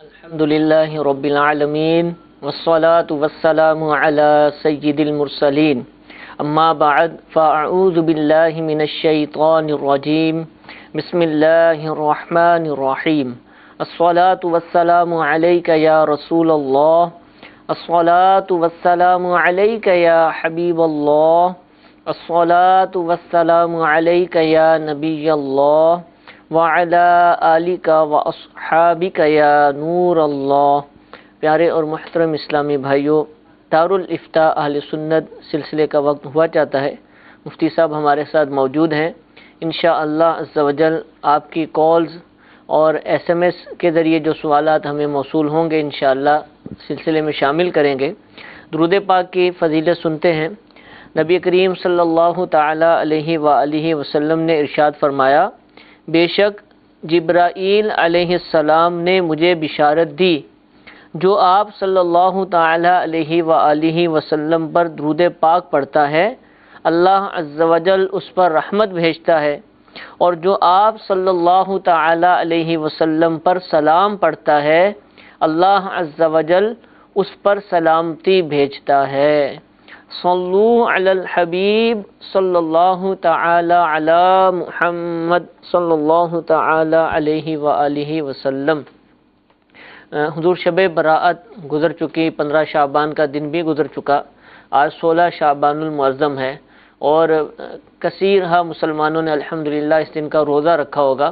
الحمد لله رب العالمين والصلاة والسلام على سيد المرسلين أما بعد فأعوذ بالله من الشيطان الرجيم بسم الله الرحمن الرحيم الصلاة والسلام عليك يا رسول الله الصلاة والسلام عليك يا حبيب الله الصلاة والسلام عليك يا نبي الله وعلى آلِكَ وَأَصْحَابِكَ يَا نور اللہ۔ پیارے اور محترم اسلامی بھائیوں، دارالافتاء اہل سنت سلسلے کا وقت ہوا چاہتا ہے۔ مفتی صاحب ہمارے ساتھ موجود ہیں۔ انشاءاللہ عز و جل آپ کی کالز اور ایس ایم ایس کے ذریعے جو سوالات ہمیں موصول ہوں گے انشاءاللہ سلسلے میں شامل کریں گے۔ درود پاک کی فضیلت سنتے ہیں۔ نبی کریم صلی اللہ تعالی علیہ وآلہ وسلم نے ارشاد فرمایا، بے شک جبرائیل علیہ السلام نے مجھے بشارت دی، جو آپ صلی اللہ تعالی علیہ وآلہ وسلم پر درود پاک پڑھتا ہے اللہ عز و جل اس پر رحمت بھیجتا ہے، اور جو آپ صلی اللہ تعالی علیہ وسلم پر سلام پڑھتا ہے اللہ عز و جل اس پر سلامتی بھیجتا ہے۔ صلو علی الحبیب صلی اللہ تعالی علی محمد صلی اللہ تعالی علیہ وآلہ وسلم۔ حضور شب براءت گزر چکی، 15 شعبان کا دن بھی گزر چکا، آج 16 شعبان المعظم ہے، اور کثیر مسلمانوں نے الحمدللہ اس دن کا روزہ رکھا ہوگا۔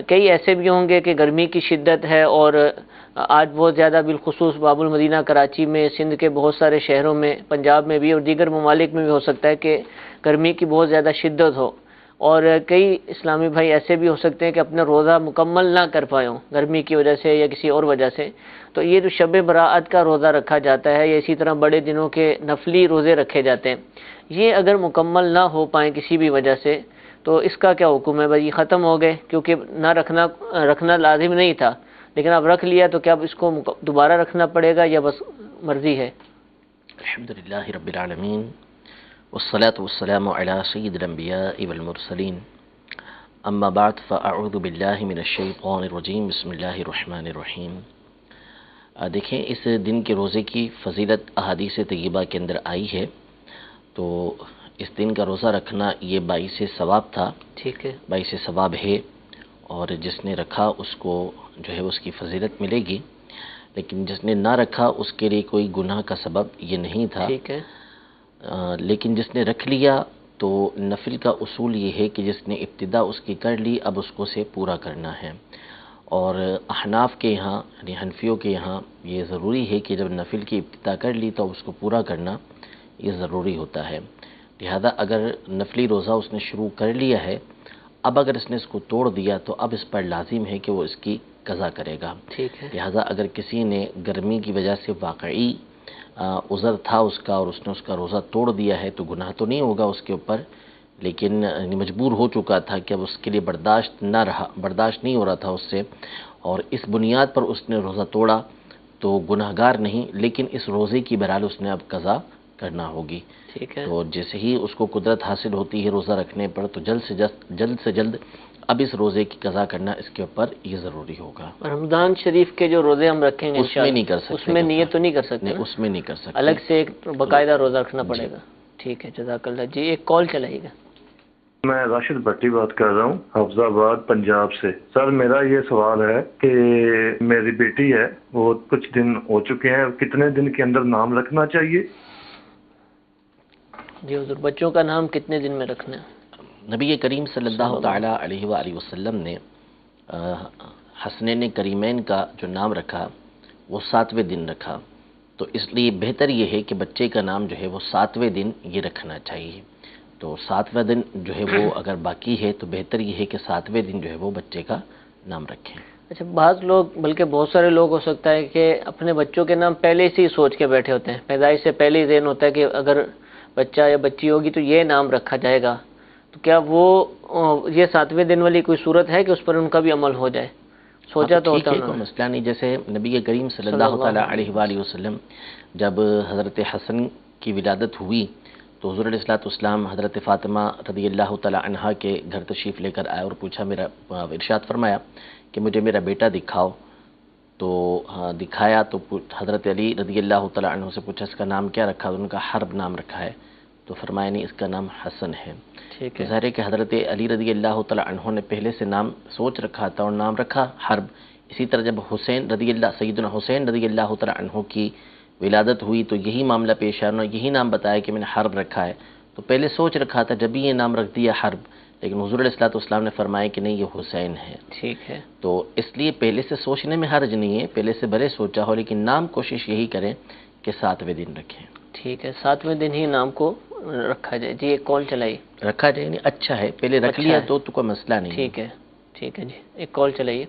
کئی ایسے بھی ہوں گے کہ گرمی کی شدت ہے اور آج بہت زیادہ، بالخصوص باب المدینہ کراچی میں، سندھ کے بہت سارے شہروں میں، پنجاب میں بھی اور دیگر ممالک میں بھی ہو سکتا ہے کہ گرمی کی بہت زیادہ شدت ہو، اور کئی اسلامی بھائی ایسے بھی ہو سکتے ہیں کہ اپنا روزہ مکمل نہ کر پائے ہوں گرمی کی وجہ سے یا کسی اور وجہ سے۔ تو یہ جو شب براءت کا روزہ رکھا جاتا ہے یا اسی طرح بڑے دنوں کے نفلی روزے رکھے جاتے ہیں، یہ اگر مکمل نہ ہو پائیں کسی بھی وجہ سے تو اس کا کیا حکم ہے؟ بھائی ختم ہو گئے، کیونکہ نہ رکھنا لازم نہیں تھا، لیکن اب رکھ لیا تو کیا اب اس کو دوبارہ رکھنا پڑے گا یا بس مرضی ہے؟ الحمدللہ رب العالمین والصلاة والسلام علی سید الانبیاء والمرسلین، اما بعد فاعوذ باللہ من الشیطان الرجیم، بسم اللہ الرحمن الرحیم۔ دیکھیں اس دن کے روزے کی فضیلت احادیث طیبہ کے اندر آئی ہے، تو اس دن کا روزہ رکھنا یہ باعث ثواب تھا، ٹھیک ہے، باعث ثواب ہے، اور جس نے رکھا اس کو جو ہے اس کی فضیلت ملے گی، لیکن جس نے نہ رکھا اس کے لیے کوئی گناہ کا سبب یہ نہیں تھا۔ ٹھیک ہے، لیکن جس نے رکھ لیا تو نفل کا اصول یہ ہے کہ جس نے ابتدا اس کی کر لی اب اس کو سے پورا کرنا ہے، اور احناف کے یہاں یعنی حنفیوں کے یہاں یہ ضروری ہے کہ جب نفل کی ابتدا کر لی تو اس کو پورا کرنا یہ ضروری ہوتا ہے۔ لہذا اگر نفلی روزہ اس نے شروع کر لیا ہے، اب اگر اس نے اس کو توڑ دیا تو اب اس پر لازم ہے کہ وہ اس کی قضا کرے گا۔ ٹھیک ہے، لہذا اگر کسی نے گرمی کی وجہ سے واقعی عذر تھا اس کا اور اس نے اس کا روزہ توڑ دیا ہے تو گناہ تو نہیں ہوگا اس کے اوپر، لیکن مجبور ہو چکا تھا کہ اب اس کے لیے برداشت نہیں ہو رہا تھا اس سے، اور اس بنیاد پر اس نے روزہ توڑا تو گناہگار نہیں، لیکن اس روزے کی بہرحال اس نے اب قضا کرنا ہوگی۔ ٹھیک ہے، تو جیسے ہی اس کو قدرت حاصل ہوتی ہے روزہ رکھنے پر تو جلد سے جلد اب اس روزے کی قضا کرنا اس کے اوپر یہ ضروری ہوگا۔ رمضان شریف کے جو روزے ہم رکھیں گے اس میں نہیں کر سکتے، اس میں نیت تو نہیں کر سکتے نہیں، نا؟ اس میں نہیں کر سکتے، الگ سے ایک باقاعدہ روزہ رکھنا پڑے گا۔ ٹھیک ہے، جزاک اللہ جی۔ ایک کال چلائے گا۔ میں راشد بھٹی بات کر رہا ہوں حفظ آباد پنجاب سے۔ سر میرا یہ سوال ہے کہ میری بیٹی ہے، وہ کچھ دن ہو چکے ہیں، کتنے دن کے اندر نام رکھنا چاہیے؟ جی حضور، بچوں کا نام کتنے دن میں رکھنا ہے؟ نبی کریم صلی اللہ تعالی علیہ وآلہ وسلم نے حسنین کریمین کا جو نام رکھا وہ 7ویں دن رکھا، تو اس لیے بہتر یہ ہے کہ بچے کا نام جو ہے وہ 7ویں دن یہ رکھنا چاہیے۔ تو 7واں دن جو ہے وہ اگر باقی ہے تو بہتر یہ ہے کہ 7ویں دن جو ہے وہ بچے کا نام رکھیں۔ اچھا، بعض لوگ بلکہ بہت سارے لوگ ہو سکتا ہے کہ اپنے بچوں کے نام پہلے سے ہی سوچ کے بیٹھے ہوتے ہیں، پیدائش سے پہلے ہی ذہن ہوتا ہے کہ اگر بچہ یا بچی ہوگی تو یہ نام رکھا جائے گا، تو کیا وہ یہ 7ویں دن والی کوئی صورت ہے کہ اس پر ان کا بھی عمل ہو جائے؟ سوچا تو ہوتا کوئی مسئلہ نہیں۔ جیسے نبی کریم صلی اللہ تعالی علیہ وآلہ وسلم جب حضرت حسن کی ولادت ہوئی تو حضور علیہ السلام حضرت فاطمہ رضی اللہ تعالی عنہا کے گھر تشریف لے کر آئے اور پوچھا، ارشاد فرمایا کہ مجھے میرا بیٹا دکھاؤ، تو دکھایا تو حضرت علی رضی اللہ تعالیٰ عنہ سے پوچھا اس کا نام کیا رکھا، تو ان کا حرب نام رکھا ہے، تو فرمایا نہیں اس کا نام حسن ہے۔ ٹھیک ہے، ظاہر ہے کہ حضرت علی رضی اللہ تعالیٰ عنہ نے پہلے سے نام سوچ رکھا تھا اور نام رکھا حرب۔ اسی طرح جب سیدنا حسین رضی اللہ تعالیٰ عنہ کی ولادت ہوئی تو یہی معاملہ پیش آیا، انہوں نے یہی نام بتایا کہ میں نے حرب رکھا ہے، تو پہلے سوچ رکھا تھا جب یہ نام رکھ دیا حرب، لیکن حضور علیہ الصلوۃ والسلام نے فرمایا کہ نہیں یہ حسین ہے۔ ٹھیک ہے، تو اس لیے پہلے سے سوچنے میں حرج نہیں ہے، پہلے سے بھلے سوچا ہو لیکن نام کوشش یہی کریں کہ 7ویں دن رکھیں، ٹھیک ہے، 7ویں دن ہی نام کو رکھا جائے۔ جی ایک کال چلائیے۔ رکھا جائے نہیں اچھا ہے، پہلے رکھ اچھا لیا ہے، تو کوئی مسئلہ نہیں۔ ٹھیک ہے، ٹھیک ہے جی، ایک کال چلائیے۔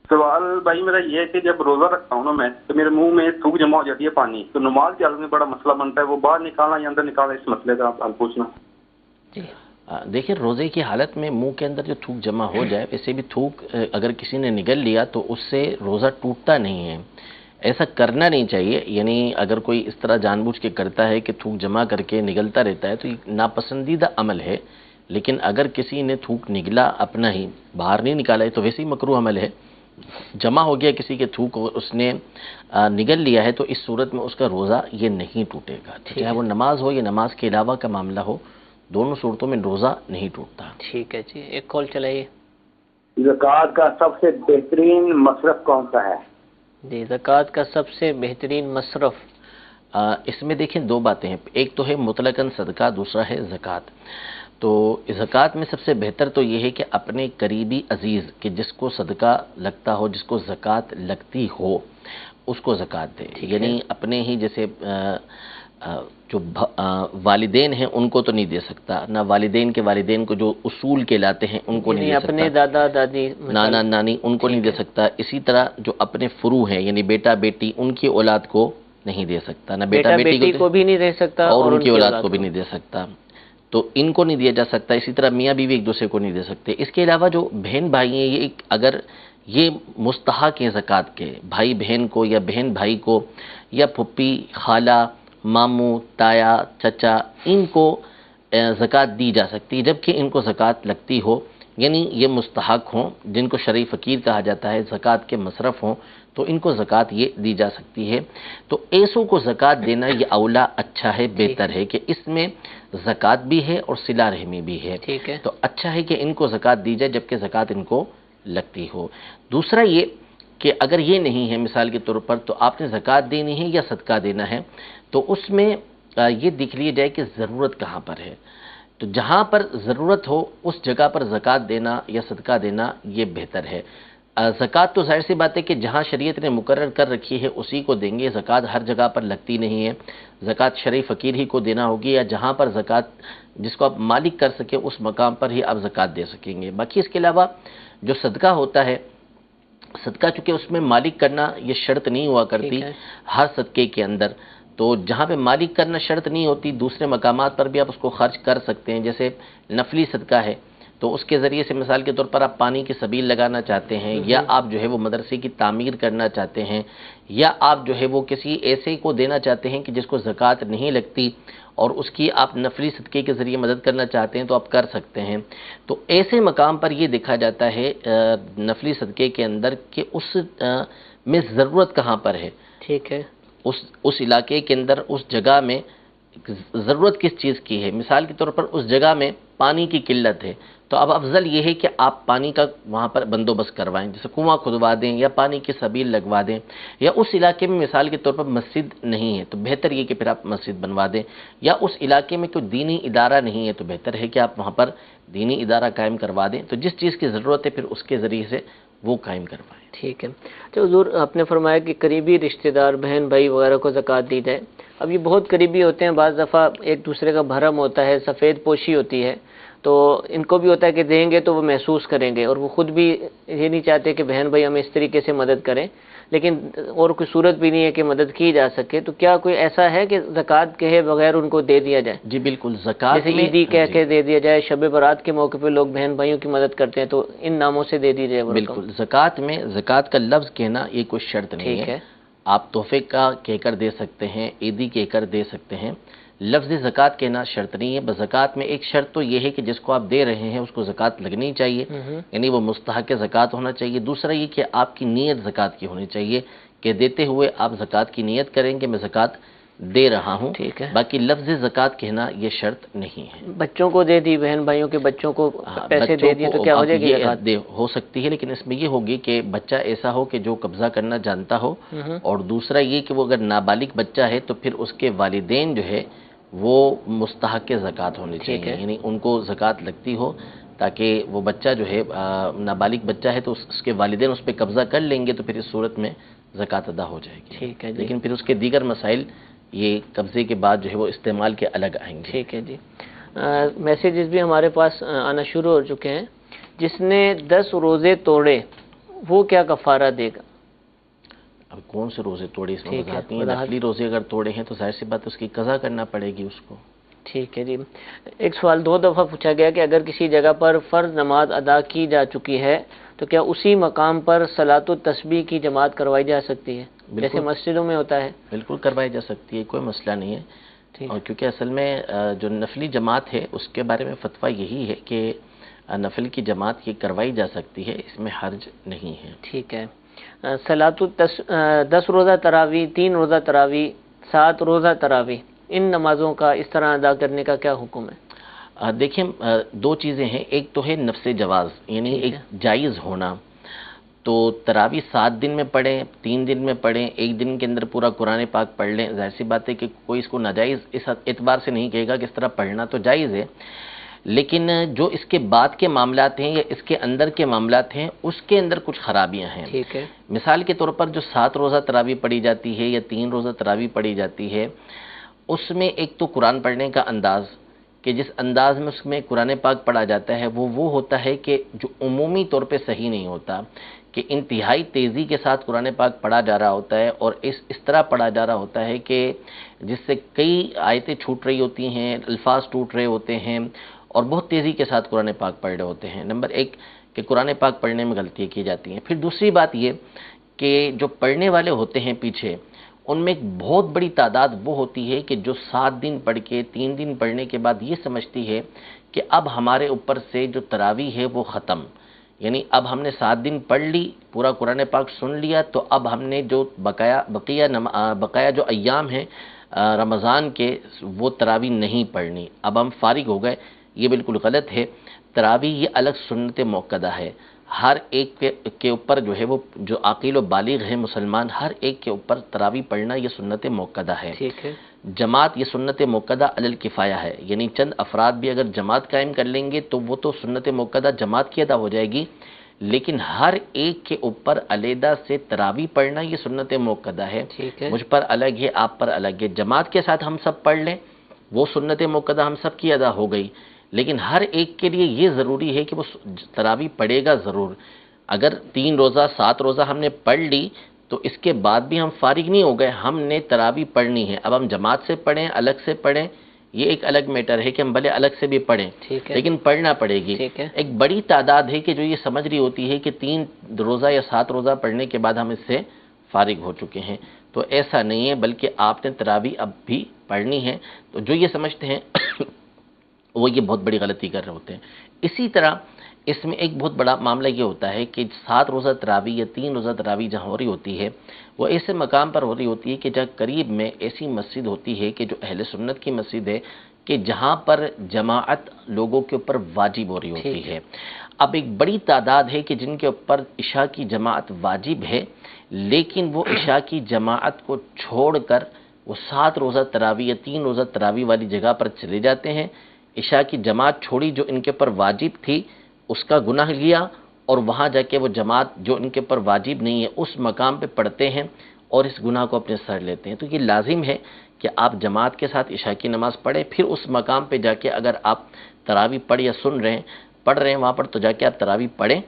سوال بھائی میرا یہ ہے کہ جب روزہ رکھتا ہوں نا میں، تو میرے منہ میں تھوک جمع ہو جاتی ہے پانی، تو نماز کے حالت میں بڑا مسئلہ بنتا ہے، وہ باہر نکالنا یا اندر نکالنا، اس مسئلے کا آپ پوچھنا۔ جی دیکھیں روزے کی حالت میں منہ کے اندر جو تھوک جمع ہو جائے، ویسے بھی تھوک اگر کسی نے نگل لیا تو اس سے روزہ ٹوٹتا نہیں ہے، ایسا کرنا نہیں چاہیے، یعنی اگر کوئی اس طرح جان بوجھ کے کرتا ہے کہ تھوک جمع کر کے نگلتا رہتا ہے تو یہ ناپسندیدہ عمل ہے، لیکن اگر کسی نے تھوک نگلا اپنا ہی باہر نہیں نکالا ہے تو ویسے ہی مکروہ عمل ہے، جمع ہو گیا کسی کے تھوک اور اس نے نگل لیا ہے تو اس صورت میں اس کا روزہ یہ نہیں ٹوٹے گا، چاہے وہ نماز ہو یا نماز کے علاوہ کا معاملہ ہو، دونوں صورتوں میں روزہ نہیں ٹوٹتا۔ ٹھیک ہے جی، ایک کال چلائیے۔ زکوٰۃ کا سب سے بہترین مصرف کون سا ہے؟ جی زکوٰۃ کا سب سے بہترین مصرف، اس میں دیکھیں دو باتیں ہیں، ایک تو ہے مطلقاً صدقہ، دوسرا ہے زکوٰۃ۔ تو زکوٰۃ میں سب سے بہتر تو یہ ہے کہ اپنے قریبی عزیز کہ جس کو صدقہ لگتا ہو، جس کو زکوٰۃ لگتی ہو، اس کو زکوٰۃ دے، یعنی اپنے ہی جیسے جو والدین ہیں ان کو تو نہیں دے سکتا، نہ والدین کے والدین کو جو اصول کے لاتے ہیں ان کو نہیں دے سکتا، اپنے دادا دادی نانا نانی ان کو نہیں دے سکتا، اسی طرح جو اپنے فرو ہیں یعنی بیٹا بیٹی ان کی اولاد کو نہیں دے سکتا، نہ بیٹا بیٹی کو بھی نہیں دے سکتا اور ان کی اولاد کو بھی نہیں دے سکتا، تو ان کو نہیں دیا جا سکتا، اسی طرح میاں بیوی ایک دوسرے کو نہیں دے سکتے۔ اس کے علاوہ جو بہن بھائی ہیں یہ اگر یہ مستحق ہیں زکوٰۃ کے، بھائی بہن کو یا بہن بھائی کو یا پھپھی خالہ ماموں تایا چچا ان کو زکوٰۃ دی جا سکتی ہے، جبکہ ان کو زکوٰۃ لگتی ہو، یعنی یہ مستحق ہوں جن کو شرعی فقیر کہا جاتا ہے، زکوٰۃ کے مصرف ہوں تو ان کو زکوٰۃ یہ دی جا سکتی ہے۔ تو ایسوں کو زکوٰۃ دینا یہ اولا اچھا ہے، بہتر ہے کہ اس میں زکوٰۃ بھی ہے اور صلہ رحمی بھی ہے، ٹھیک ہے، تو اچھا ہے کہ ان کو زکوٰۃ دی جائے جبکہ زکوٰۃ ان کو لگتی ہو۔ دوسرا یہ کہ اگر یہ نہیں ہے مثال کے طور پر تو آپ نے زکوٰۃ دینی ہے یا صدقہ دینا ہے، تو اس میں یہ دیکھ لیا جائے کہ ضرورت کہاں پر ہے، تو جہاں پر ضرورت ہو اس جگہ پر زکوٰۃ دینا یا صدقہ دینا یہ بہتر ہے۔ زکوٰۃ تو ظاہر سی بات ہے کہ جہاں شریعت نے مقرر کر رکھی ہے اسی کو دیں گے، زکوٰۃ ہر جگہ پر لگتی نہیں ہے، زکوٰۃ شرعی فقیر ہی کو دینا ہوگی یا جہاں پر زکوٰۃ جس کو آپ مالک کر سکیں اس مقام پر ہی آپ زکوٰۃ دے سکیں گے۔ باقی اس کے علاوہ جو صدقہ ہوتا ہے، صدقہ چونکہ اس میں مالک کرنا یہ شرط نہیں ہوا کرتی ہر صدقے کے اندر، تو جہاں پہ مالک کرنا شرط نہیں ہوتی دوسرے مقامات پر بھی آپ اس کو خرچ کر سکتے ہیں، جیسے نفلی صدقہ ہے تو اس کے ذریعے سے مثال کے طور پر آپ پانی کی سبیل لگانا چاہتے ہیں، یا آپ جو ہے وہ مدرسے کی تعمیر کرنا چاہتے ہیں، یا آپ جو ہے وہ کسی ایسے کو دینا چاہتے ہیں کہ جس کو زکوٰۃ نہیں لگتی اور اس کی آپ نفلی صدقے کے ذریعے مدد کرنا چاہتے ہیں تو آپ کر سکتے ہیں۔ تو ایسے مقام پر یہ دیکھا جاتا ہے نفلی صدقے کے اندر کہ اس میں ضرورت کہاں پر ہے، ٹھیک ہے، اس علاقے کے اندر اس جگہ میں ضرورت کس چیز کی ہے، مثال کے طور پر اس جگہ میں پانی کی قلت ہے تو اب افضل یہ ہے کہ آپ پانی کا وہاں پر بندوبست کروائیں، جیسے کنواں کھدوا دیں یا پانی کی سبیل لگوا دیں، یا اس علاقے میں مثال کے طور پر مسجد نہیں ہے تو بہتر یہ کہ پھر آپ مسجد بنوا دیں، یا اس علاقے میں کوئی دینی ادارہ نہیں ہے تو بہتر ہے کہ آپ وہاں پر دینی ادارہ قائم کروا دیں، تو جس چیز کی ضرورت ہے پھر اس کے ذریعے سے وہ قائم کروائیں۔ ٹھیک ہے۔ تو حضور آپ نے فرمایا کہ قریبی رشتہ دار بہن بھائی وغیرہ کو زکوٰۃ دی جائے، اب یہ بہت قریبی ہوتے ہیں، بعض دفعہ ایک دوسرے کا بھرم ہوتا ہے، سفید پوشی ہوتی ہے، تو ان کو بھی ہوتا ہے کہ دیں گے تو وہ محسوس کریں گے، اور وہ خود بھی یہ نہیں چاہتے کہ بہن بھائی ہمیں اس طریقے سے مدد کریں، لیکن اور کوئی صورت بھی نہیں ہے کہ مدد کی جا سکے، تو کیا کوئی ایسا ہے کہ زکوٰۃ کہے بغیر ان کو دے دیا جائے؟ جی بالکل، زکوٰۃ جیسے عیدی کہہ کے دے دیا جائے، شب برات کے موقع پہ لوگ بہن بھائیوں کی مدد کرتے ہیں تو ان ناموں سے دے دی جائے۔ بالکل، زکوٰۃ میں زکوٰۃ کا لفظ کہنا یہ کوئی شرط نہیں ٹھیک ہے، آپ تحفے کا کہہ کر دے سکتے ہیں، عیدی کہہ کر دے سکتے ہیں، لفظ زکوٰۃ کہنا شرط نہیں ہے۔ بس زکوٰۃ میں ایک شرط تو یہ ہے کہ جس کو آپ دے رہے ہیں اس کو زکوٰۃ لگنی چاہیے، یعنی وہ مستحق زکوٰۃ ہونا چاہیے۔ دوسرا یہ کہ آپ کی نیت زکوٰۃ کی ہونی چاہیے کہ دیتے ہوئے آپ زکوٰۃ کی نیت کریں کہ میں زکوٰۃ دے رہا ہوں۔ ٹھیک ہے۔ باقی لفظ زکوٰۃ کہنا یہ شرط نہیں ہے۔ بچوں کو دے دی، بہن بھائیوں کے بچوں کو پیسے دے دیے تو کیا ہو جائے گی زکوٰۃ؟ ہو سکتی ہے، لیکن اس میں یہ ہوگی کہ بچہ ایسا ہو کہ جو قبضہ کرنا جانتا ہو، اور دوسرا یہ کہ وہ اگر نابالغ بچہ ہے تو پھر اس کے والدین جو ہے وہ مستحق زکوٰۃ ہونی چاہیے، یعنی ان کو زکوٰۃ لگتی ہو، تاکہ وہ بچہ جو ہے نابالغ بچہ ہے تو اس کے والدین اس پہ قبضہ کر لیں گے تو پھر اس صورت میں زکوٰۃ ادا ہو جائے گی۔ ٹھیک ہے جی۔ لیکن پھر اس کے دیگر مسائل یہ قبضے کے بعد جو ہے وہ استعمال کے الگ آئیں گے۔ ٹھیک ہے جی۔ میسیجز بھی ہمارے پاس آنا شروع ہو چکے ہیں۔ جس نے 10 روزے توڑے وہ کیا کفارہ دے گا؟ اب کون سے روزے توڑے اس میں ٹھیک ہے، وضاحت نہیں ہے۔ نفلی روزے اگر توڑے ہیں تو ظاہر سی بات اس کی قضا کرنا پڑے گی اس کو۔ ٹھیک ہے جی۔ ایک سوال 2 دفعہ پوچھا گیا کہ اگر کسی جگہ پر فرض نماز ادا کی جا چکی ہے تو کیا اسی مقام پر صلاۃ التسبیح کی جماعت کروائی جا سکتی ہے جیسے مسجدوں میں ہوتا ہے؟ بالکل کروائی جا سکتی ہے، کوئی مسئلہ نہیں ہے۔ اور کیونکہ اصل میں جو نفلی جماعت ہے اس کے بارے میں فتویٰ یہی ہے کہ نفل کی جماعت یہ کروائی جا سکتی ہے، اس میں حرج نہیں ہے۔ ٹھیک ہے۔ 10 روزہ تراویح، 3 روزہ تراویح، 7 روزہ تراویح، ان نمازوں کا اس طرح ادا کرنے کا کیا حکم ہے؟ دیکھیں 2 چیزیں ہیں، ایک تو ہے نفس جواز، یعنی ایک جائز ہونا۔ تو تراویح 7 دن میں پڑھیں، 3 دن میں پڑھیں، 1 دن کے اندر پورا قرآن پاک پڑھ لیں، ظاہر سی بات ہے کہ کوئی اس کو ناجائز اس اعتبار سے نہیں کہے گا کہ اس طرح پڑھنا تو جائز ہے، لیکن جو اس کے بعد کے معاملات ہیں یا اس کے اندر کے معاملات ہیں اس کے اندر کچھ خرابیاں ہیں۔ ٹھیک ہے۔ مثال کے طور پر جو 7 روزہ تراویح پڑھی جاتی ہے یا 3 روزہ تراویح پڑھی جاتی ہے، اس میں ایک تو قرآن پڑھنے کا انداز، کہ جس انداز میں اس میں قرآن پاک پڑھا جاتا ہے وہ ہوتا ہے کہ جو عمومی طور پہ صحیح نہیں ہوتا، کہ انتہائی تیزی کے ساتھ قرآن پاک پڑھا جا رہا ہوتا ہے اور اس طرح پڑھا جا رہا ہوتا ہے کہ جس سے کئی آیتیں چھوٹ رہی ہوتی ہیں، الفاظ ٹوٹ رہے ہوتے ہیں اور بہت تیزی کے ساتھ قرآن پاک پڑھ رہے ہوتے ہیں۔ نمبر 1 کہ قرآن پاک پڑھنے میں غلطیاں کی جاتی ہیں۔ پھر دوسری بات یہ کہ جو پڑھنے والے ہوتے ہیں پیچھے، ان میں ایک بہت بڑی تعداد وہ ہوتی ہے کہ جو 7 دن پڑھ کے 3 دن پڑھنے کے بعد یہ سمجھتی ہے کہ اب ہمارے اوپر سے جو تراویح ہے وہ ختم، یعنی اب ہم نے 7 دن پڑھ لی، پورا قرآن پاک سن لیا، تو اب ہم نے جو بقیہ جو ایام ہیں رمضان کے وہ تراویح نہیں پڑھنی، اب ہم فارغ ہو گئے۔ یہ بالکل غلط ہے۔ تراویح یہ الگ سنت موقدہ ہے، ہر ایک کے اوپر جو ہے وہ جو عاقل و بالغ ہے مسلمان، ہر ایک کے اوپر تراویح پڑھنا یہ سنت موقدہ ہے۔ ٹھیک ہے۔ جماعت یہ سنت موقدہ علی الکفایہ ہے، یعنی چند افراد بھی اگر جماعت قائم کر لیں گے تو وہ تو سنت موقدہ جماعت کی ادا ہو جائے گی، لیکن ہر ایک کے اوپر علیحدہ سے تراویح پڑھنا یہ سنت موقدہ ہے۔ ٹھیک ہے۔ مجھ پر الگ ہے، آپ پر الگ ہے۔ جماعت کے ساتھ ہم سب پڑھ لیں، وہ سنت موقدہ ہم سب کی ادا ہو گئی، لیکن ہر ایک کے لیے یہ ضروری ہے کہ وہ تراویح پڑھے گا ضرور۔ اگر 3 روزہ 7 روزہ ہم نے پڑھ لی تو اس کے بعد بھی ہم فارغ نہیں ہو گئے، ہم نے تراویح پڑھنی ہے۔ اب ہم جماعت سے پڑھیں، الگ سے پڑھیں، یہ ایک الگ میٹر ہے کہ ہم بھلے الگ سے بھی پڑھیں، ٹھیک ہے، لیکن پڑھنا پڑے گی۔ ٹھیک ہے۔ ایک بڑی تعداد ہے کہ جو یہ سمجھ رہی ہوتی ہے کہ 3 روزہ یا 7 روزہ پڑھنے کے بعد ہم اس سے فارغ ہو چکے ہیں، تو ایسا نہیں ہے، بلکہ آپ نے تراویح اب بھی پڑھنی ہے۔ تو جو یہ سمجھتے ہیں وہ یہ بہت بڑی غلطی کر رہے ہوتے ہیں۔ اسی طرح اس میں ایک بہت بڑا معاملہ یہ ہوتا ہے کہ 7 روزہ تراویح یا 3 روزہ تراویح جہاں ہو رہی ہوتی ہے وہ ایسے مقام پر ہو رہی ہوتی ہے کہ جہاں قریب میں ایسی مسجد ہوتی ہے کہ جو اہل سنت کی مسجد ہے، کہ جہاں پر جماعت لوگوں کے اوپر واجب ہو رہی ہوتی ہے۔ اب ایک بڑی تعداد ہے کہ جن کے اوپر عشاء کی جماعت واجب ہے، لیکن وہ عشاء کی جماعت کو چھوڑ کر وہ 7 روزہ تراویح یا 3 روزہ تراویح والی جگہ پر چلے جاتے ہیں، عشاء کی جماعت چھوڑی جو ان کے اوپر واجب تھی، اس کا گناہ لیا، اور وہاں جا کے وہ جماعت جو ان کے اوپر واجب نہیں ہے اس مقام پہ پڑھتے ہیں اور اس گناہ کو اپنے سر لیتے ہیں۔ تو یہ لازم ہے کہ آپ جماعت کے ساتھ عشاء کی نماز پڑھیں، پھر اس مقام پہ جا کے اگر آپ تراویح پڑھ یا پڑھ رہے ہیں وہاں پر تو جا کے آپ تراویح پڑھیں۔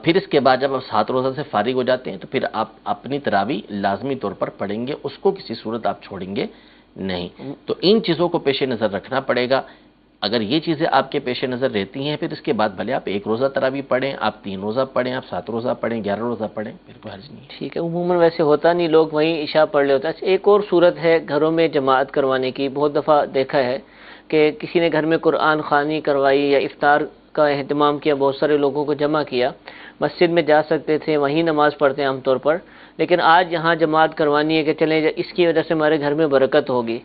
پھر اس کے بعد جب آپ 7 روزہ سے فارغ ہو جاتے ہیں تو پھر آپ اپنی تراویح لازمی طور پر پڑھیں گے، اس کو کسی صورت آپ چھوڑیں گے نہیں۔ تو ان چیزوں کو پیش نظر رکھنا پڑے گا اگر یہ چیزیں آپ کے پیش نظر رہتی ہیں پھر اس کے بعد بھلے آپ 1 روزہ تراویح پڑھیں، آپ 3 روزہ پڑھیں، آپ 7 روزہ پڑھیں، 11 روزہ پڑھیں، پھر کوئی حرج نہیں ہے۔ ٹھیک ہے، عموماً ویسے ہوتا نہیں، لوگ وہیں عشاء پڑھ لے ہوتا ہے۔ ایک اور صورت ہے گھروں میں جماعت کروانے کی، بہت دفعہ دیکھا ہے کہ کسی نے گھر میں قرآن خوانی کروائی یا افطار کا اہتمام کیا، بہت سارے لوگوں کو جمع کیا، مسجد میں جا سکتے تھے، وہیں نماز پڑھتے ہیں عام طور پر، لیکن آج یہاں جماعت کروانی ہے کہ چلیں اس کی وجہ سے ہمارے گھر میں برکت ہوگی،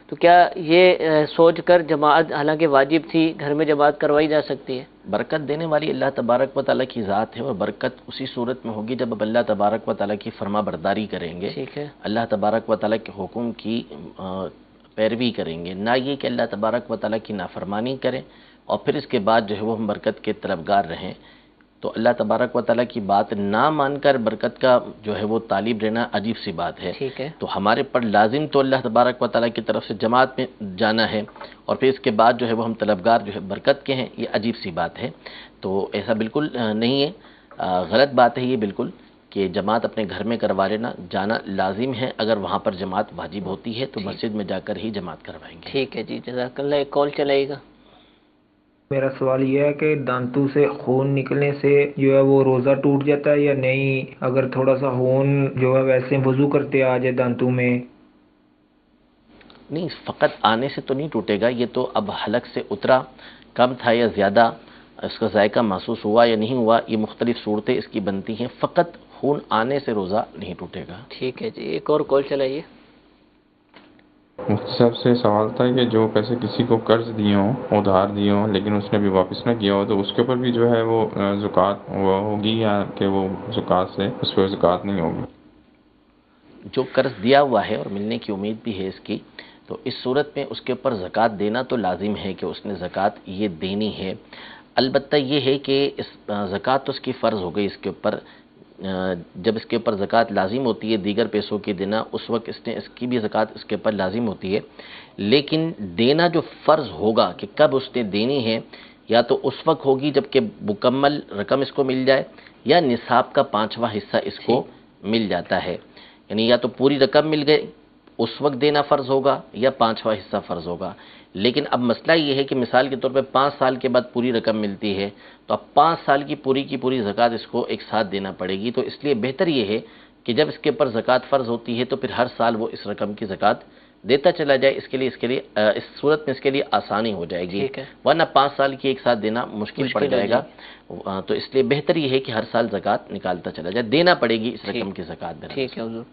تو کیا یہ سوچ کر جماعت حالانکہ واجب تھی گھر میں جماعت کروائی جا سکتی ہے؟ برکت دینے والی اللہ تبارک و تعالیٰ کی ذات ہے، اور برکت اسی صورت میں ہوگی جب اب اللہ تبارک و تعالیٰ کی فرما برداری کریں گے، ٹھیک ہے، اللہ تبارک و تعالیٰ کے حکم کی پیروی کریں گے، نہ یہ کہ اللہ تبارک و تعالیٰ کی نافرمانی کریں اور پھر اس کے بعد جو ہے وہ ہم برکت کے طلبگار رہیں۔ تو اللہ تبارک و تعالیٰ کی بات نہ مان کر برکت کا جو ہے وہ طالب رہنا عجیب سی بات ہے۔ ٹھیک ہے، تو ہمارے پر لازم تو اللہ تبارک و تعالیٰ کی طرف سے جماعت میں جانا ہے، اور پھر اس کے بعد جو ہے وہ ہم طلبگار جو ہے برکت کے ہیں، یہ عجیب سی بات ہے۔ تو ایسا بالکل نہیں ہے، غلط بات ہے یہ بالکل کہ جماعت اپنے گھر میں کروا لینا، جانا لازم ہے۔ اگر وہاں پر جماعت واجب ہوتی ہے تو مسجد میں جا کر ہی جماعت کروائیں گے۔ ٹھیک ہے جی، جزاک اللہ۔ ایک کال چلائے گا۔ میرا سوال یہ ہے کہ دانتوں سے خون نکلنے سے جو ہے وہ روزہ ٹوٹ جاتا ہے یا نہیں؟ اگر تھوڑا سا خون جو ہے ویسے وضو کرتے آ جائے دانتوں میں؟ نہیں، فقط آنے سے تو نہیں ٹوٹے گا، یہ تو اب حلق سے اترا، کم تھا یا زیادہ، اس کا ذائقہ محسوس ہوا یا نہیں ہوا، یہ مختلف صورتیں اس کی بنتی ہیں، فقط خون آنے سے روزہ نہیں ٹوٹے گا۔ ٹھیک ہے جی، ایک اور کال چلائیے۔ مفتی صاحب سے سوال تھا کہ جو پیسے کسی کو قرض دیے ہوں، ادھار دیے ہوں، لیکن اس نے بھی واپس نہ کیا ہو، تو اس کے اوپر بھی جو ہے وہ زکوٰۃ وہ ہوگی یا کہ وہ زکوٰۃ سے اس پہ زکوٰۃ نہیں ہوگی؟ جو قرض دیا ہوا ہے اور ملنے کی امید بھی ہے اس کی، تو اس صورت میں اس کے اوپر زکوٰۃ دینا تو لازم ہے کہ اس نے زکوٰۃ یہ دینی ہے۔ البتہ یہ ہے کہ اس زکوٰۃ تو اس کی فرض ہو گئی اس کے اوپر، جب اس کے اوپر زکوٰۃ لازم ہوتی ہے دیگر پیسوں کی دینا، اس وقت اس نے اس کی بھی زکوٰۃ اس کے اوپر لازم ہوتی ہے، لیکن دینا جو فرض ہوگا کہ کب اس نے دینی ہے، یا تو اس وقت ہوگی جب کہ مکمل رقم اس کو مل جائے، یا نصاب کا 5واں حصہ اس کو مل جاتا ہے، یعنی یا تو پوری رقم مل گئی اس وقت دینا فرض ہوگا یا 5واں حصہ فرض ہوگا۔ لیکن اب مسئلہ یہ ہے کہ مثال کے طور پہ 5 سال کے بعد پوری رقم ملتی ہے، تو اب 5 سال کی پوری زکوٰۃ اس کو ایک ساتھ دینا پڑے گی، تو اس لیے بہتر یہ ہے کہ جب اس کے اوپر زکوٰۃ فرض ہوتی ہے تو پھر ہر سال وہ اس رقم کی زکوٰۃ دیتا چلا جائے، اس کے لیے اس صورت میں اس کے لیے آسانی ہو جائے گی، ورنہ 5 سال کی ایک ساتھ دینا مشکل پڑ جائے گا۔ تو اس لیے بہتر یہ ہے کہ ہر سال زکوٰۃ نکالتا چلا جائے، دینا پڑے گی اس رقم کی زکوٰۃ۔ ٹھیک ہے حضور۔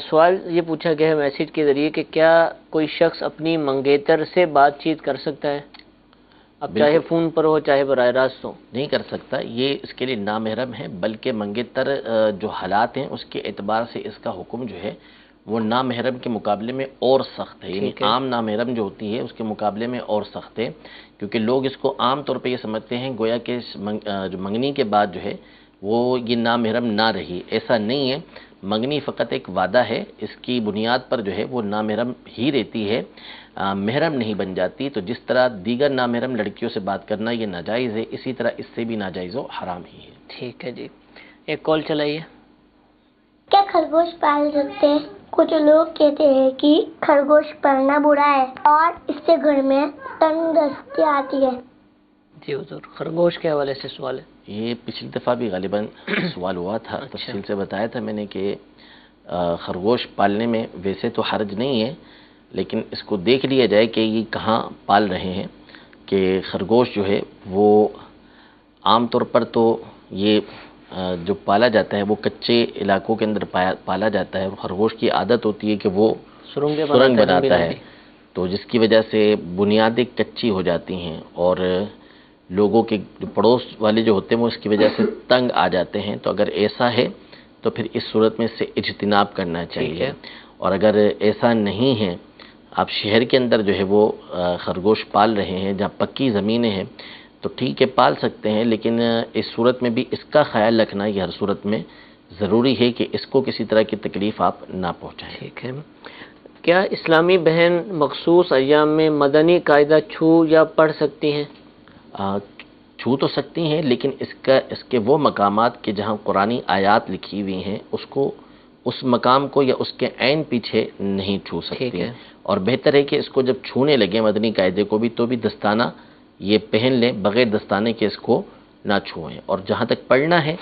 سوال یہ پوچھا گیا ہے میسیج کے ذریعے کہ کیا کوئی شخص اپنی منگیتر سے بات چیت کر سکتا ہے؟ اب چاہے فون پر ہو چاہے براہ راست ہو؟ نہیں کر سکتا، یہ اس کے لیے نامحرم ہے، بلکہ منگیتر جو حالات ہیں اس کے اعتبار سے اس کا حکم جو ہے وہ نامحرم کے مقابلے میں اور سخت ہے، یعنی عام نامحرم جو ہوتی ہے اس کے مقابلے میں اور سخت ہے، کیونکہ لوگ اس کو عام طور پہ یہ سمجھتے ہیں گویا کہ جو منگنی کے بعد جو ہے وہ یہ نامحرم نہ رہی، ایسا نہیں ہے۔ منگنی فقط ایک وعدہ ہے، اس کی بنیاد پر جو ہے وہ نامحرم ہی رہتی ہے، محرم نہیں بن جاتی۔ تو جس طرح دیگر نامحرم لڑکیوں سے بات کرنا یہ ناجائز ہے، اسی طرح اس سے بھی ناجائز و حرام ہی ہے۔ ٹھیک ہے جی، ایک کال چلائیے۔ کیا خرگوش پال سکتے ہیں؟ کچھ لوگ کہتے ہیں کہ خرگوش پالنا برا ہے اور اس سے گھر میں تندرستی آتی ہے۔ جی حضور، خرگوش کے حوالے سے سوال ہے۔ یہ پچھلی دفعہ بھی غالباً سوال ہوا تھا، تفصیل سے بتایا تھا میں نے کہ خرگوش پالنے میں ویسے تو حرج نہیں ہے، لیکن اس کو دیکھ لیا جائے کہ یہ کہاں پال رہے ہیں، کہ خرگوش جو ہے وہ عام طور پر تو یہ جو پالا جاتا ہے وہ کچے علاقوں کے اندر پالا جاتا ہے، خرگوش کی عادت ہوتی ہے کہ وہ سرنگ بناتا ہے، تو جس کی وجہ سے بنیادیں کچی ہو جاتی ہیں اور لوگوں کے جو پڑوس والے جو ہوتے ہیں وہ اس کی وجہ سے تنگ آ جاتے ہیں۔ تو اگر ایسا ہے تو پھر اس صورت میں سے اجتناب کرنا چاہیے، اور اگر ایسا نہیں ہے، آپ شہر کے اندر جو ہے وہ خرگوش پال رہے ہیں جہاں پکی زمینیں ہیں تو ٹھیک ہے پال سکتے ہیں، لیکن اس صورت میں بھی اس کا خیال رکھنا یہ ہر صورت میں ضروری ہے کہ اس کو کسی طرح کی تکلیف آپ نہ پہنچائیں۔ ٹھیک ہے، کیا اسلامی بہن مخصوص ایام میں مدنی قاعدہ چھو یا پڑھ سکتی ہیں؟ چھو تو سکتی ہیں، لیکن اس کے وہ مقامات کہ جہاں قرآنی آیات لکھی ہوئی ہیں اس کو اس مقام کو یا اس کے عین پیچھے نہیں چھو ٹھیک سکتی ہے۔ اور بہتر ہے کہ اس کو جب چھونے لگے مدنی قاعدے کو بھی تو بھی دستانہ یہ پہن لیں، بغیر دستانے کے اس کو نہ چھوئیں۔ اور جہاں تک پڑھنا ہے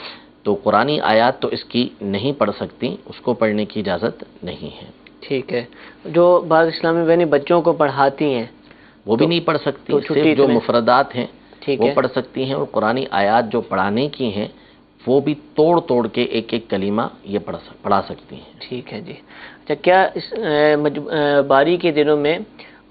تو قرآنی آیات تو اس کی نہیں پڑھ سکتی، اس کو پڑھنے کی اجازت نہیں ہے۔ ٹھیک ہے، جو بعض اسلامی بہنیں بچوں کو پڑھاتی ہیں وہ بھی نہیں پڑھ سکتی، تو چھٹی صرف جو کریں۔ مفردات ہیں ٹھیک وہ ہے، پڑھ سکتی ہیں، اور قرآنی آیات جو پڑھانے کی ہیں وہ بھی توڑ توڑ کے ایک ایک کلمہ یہ پڑھا سکتی ہیں۔ ٹھیک ہے جی۔ اچھا، کیا اس باری کے دنوں میں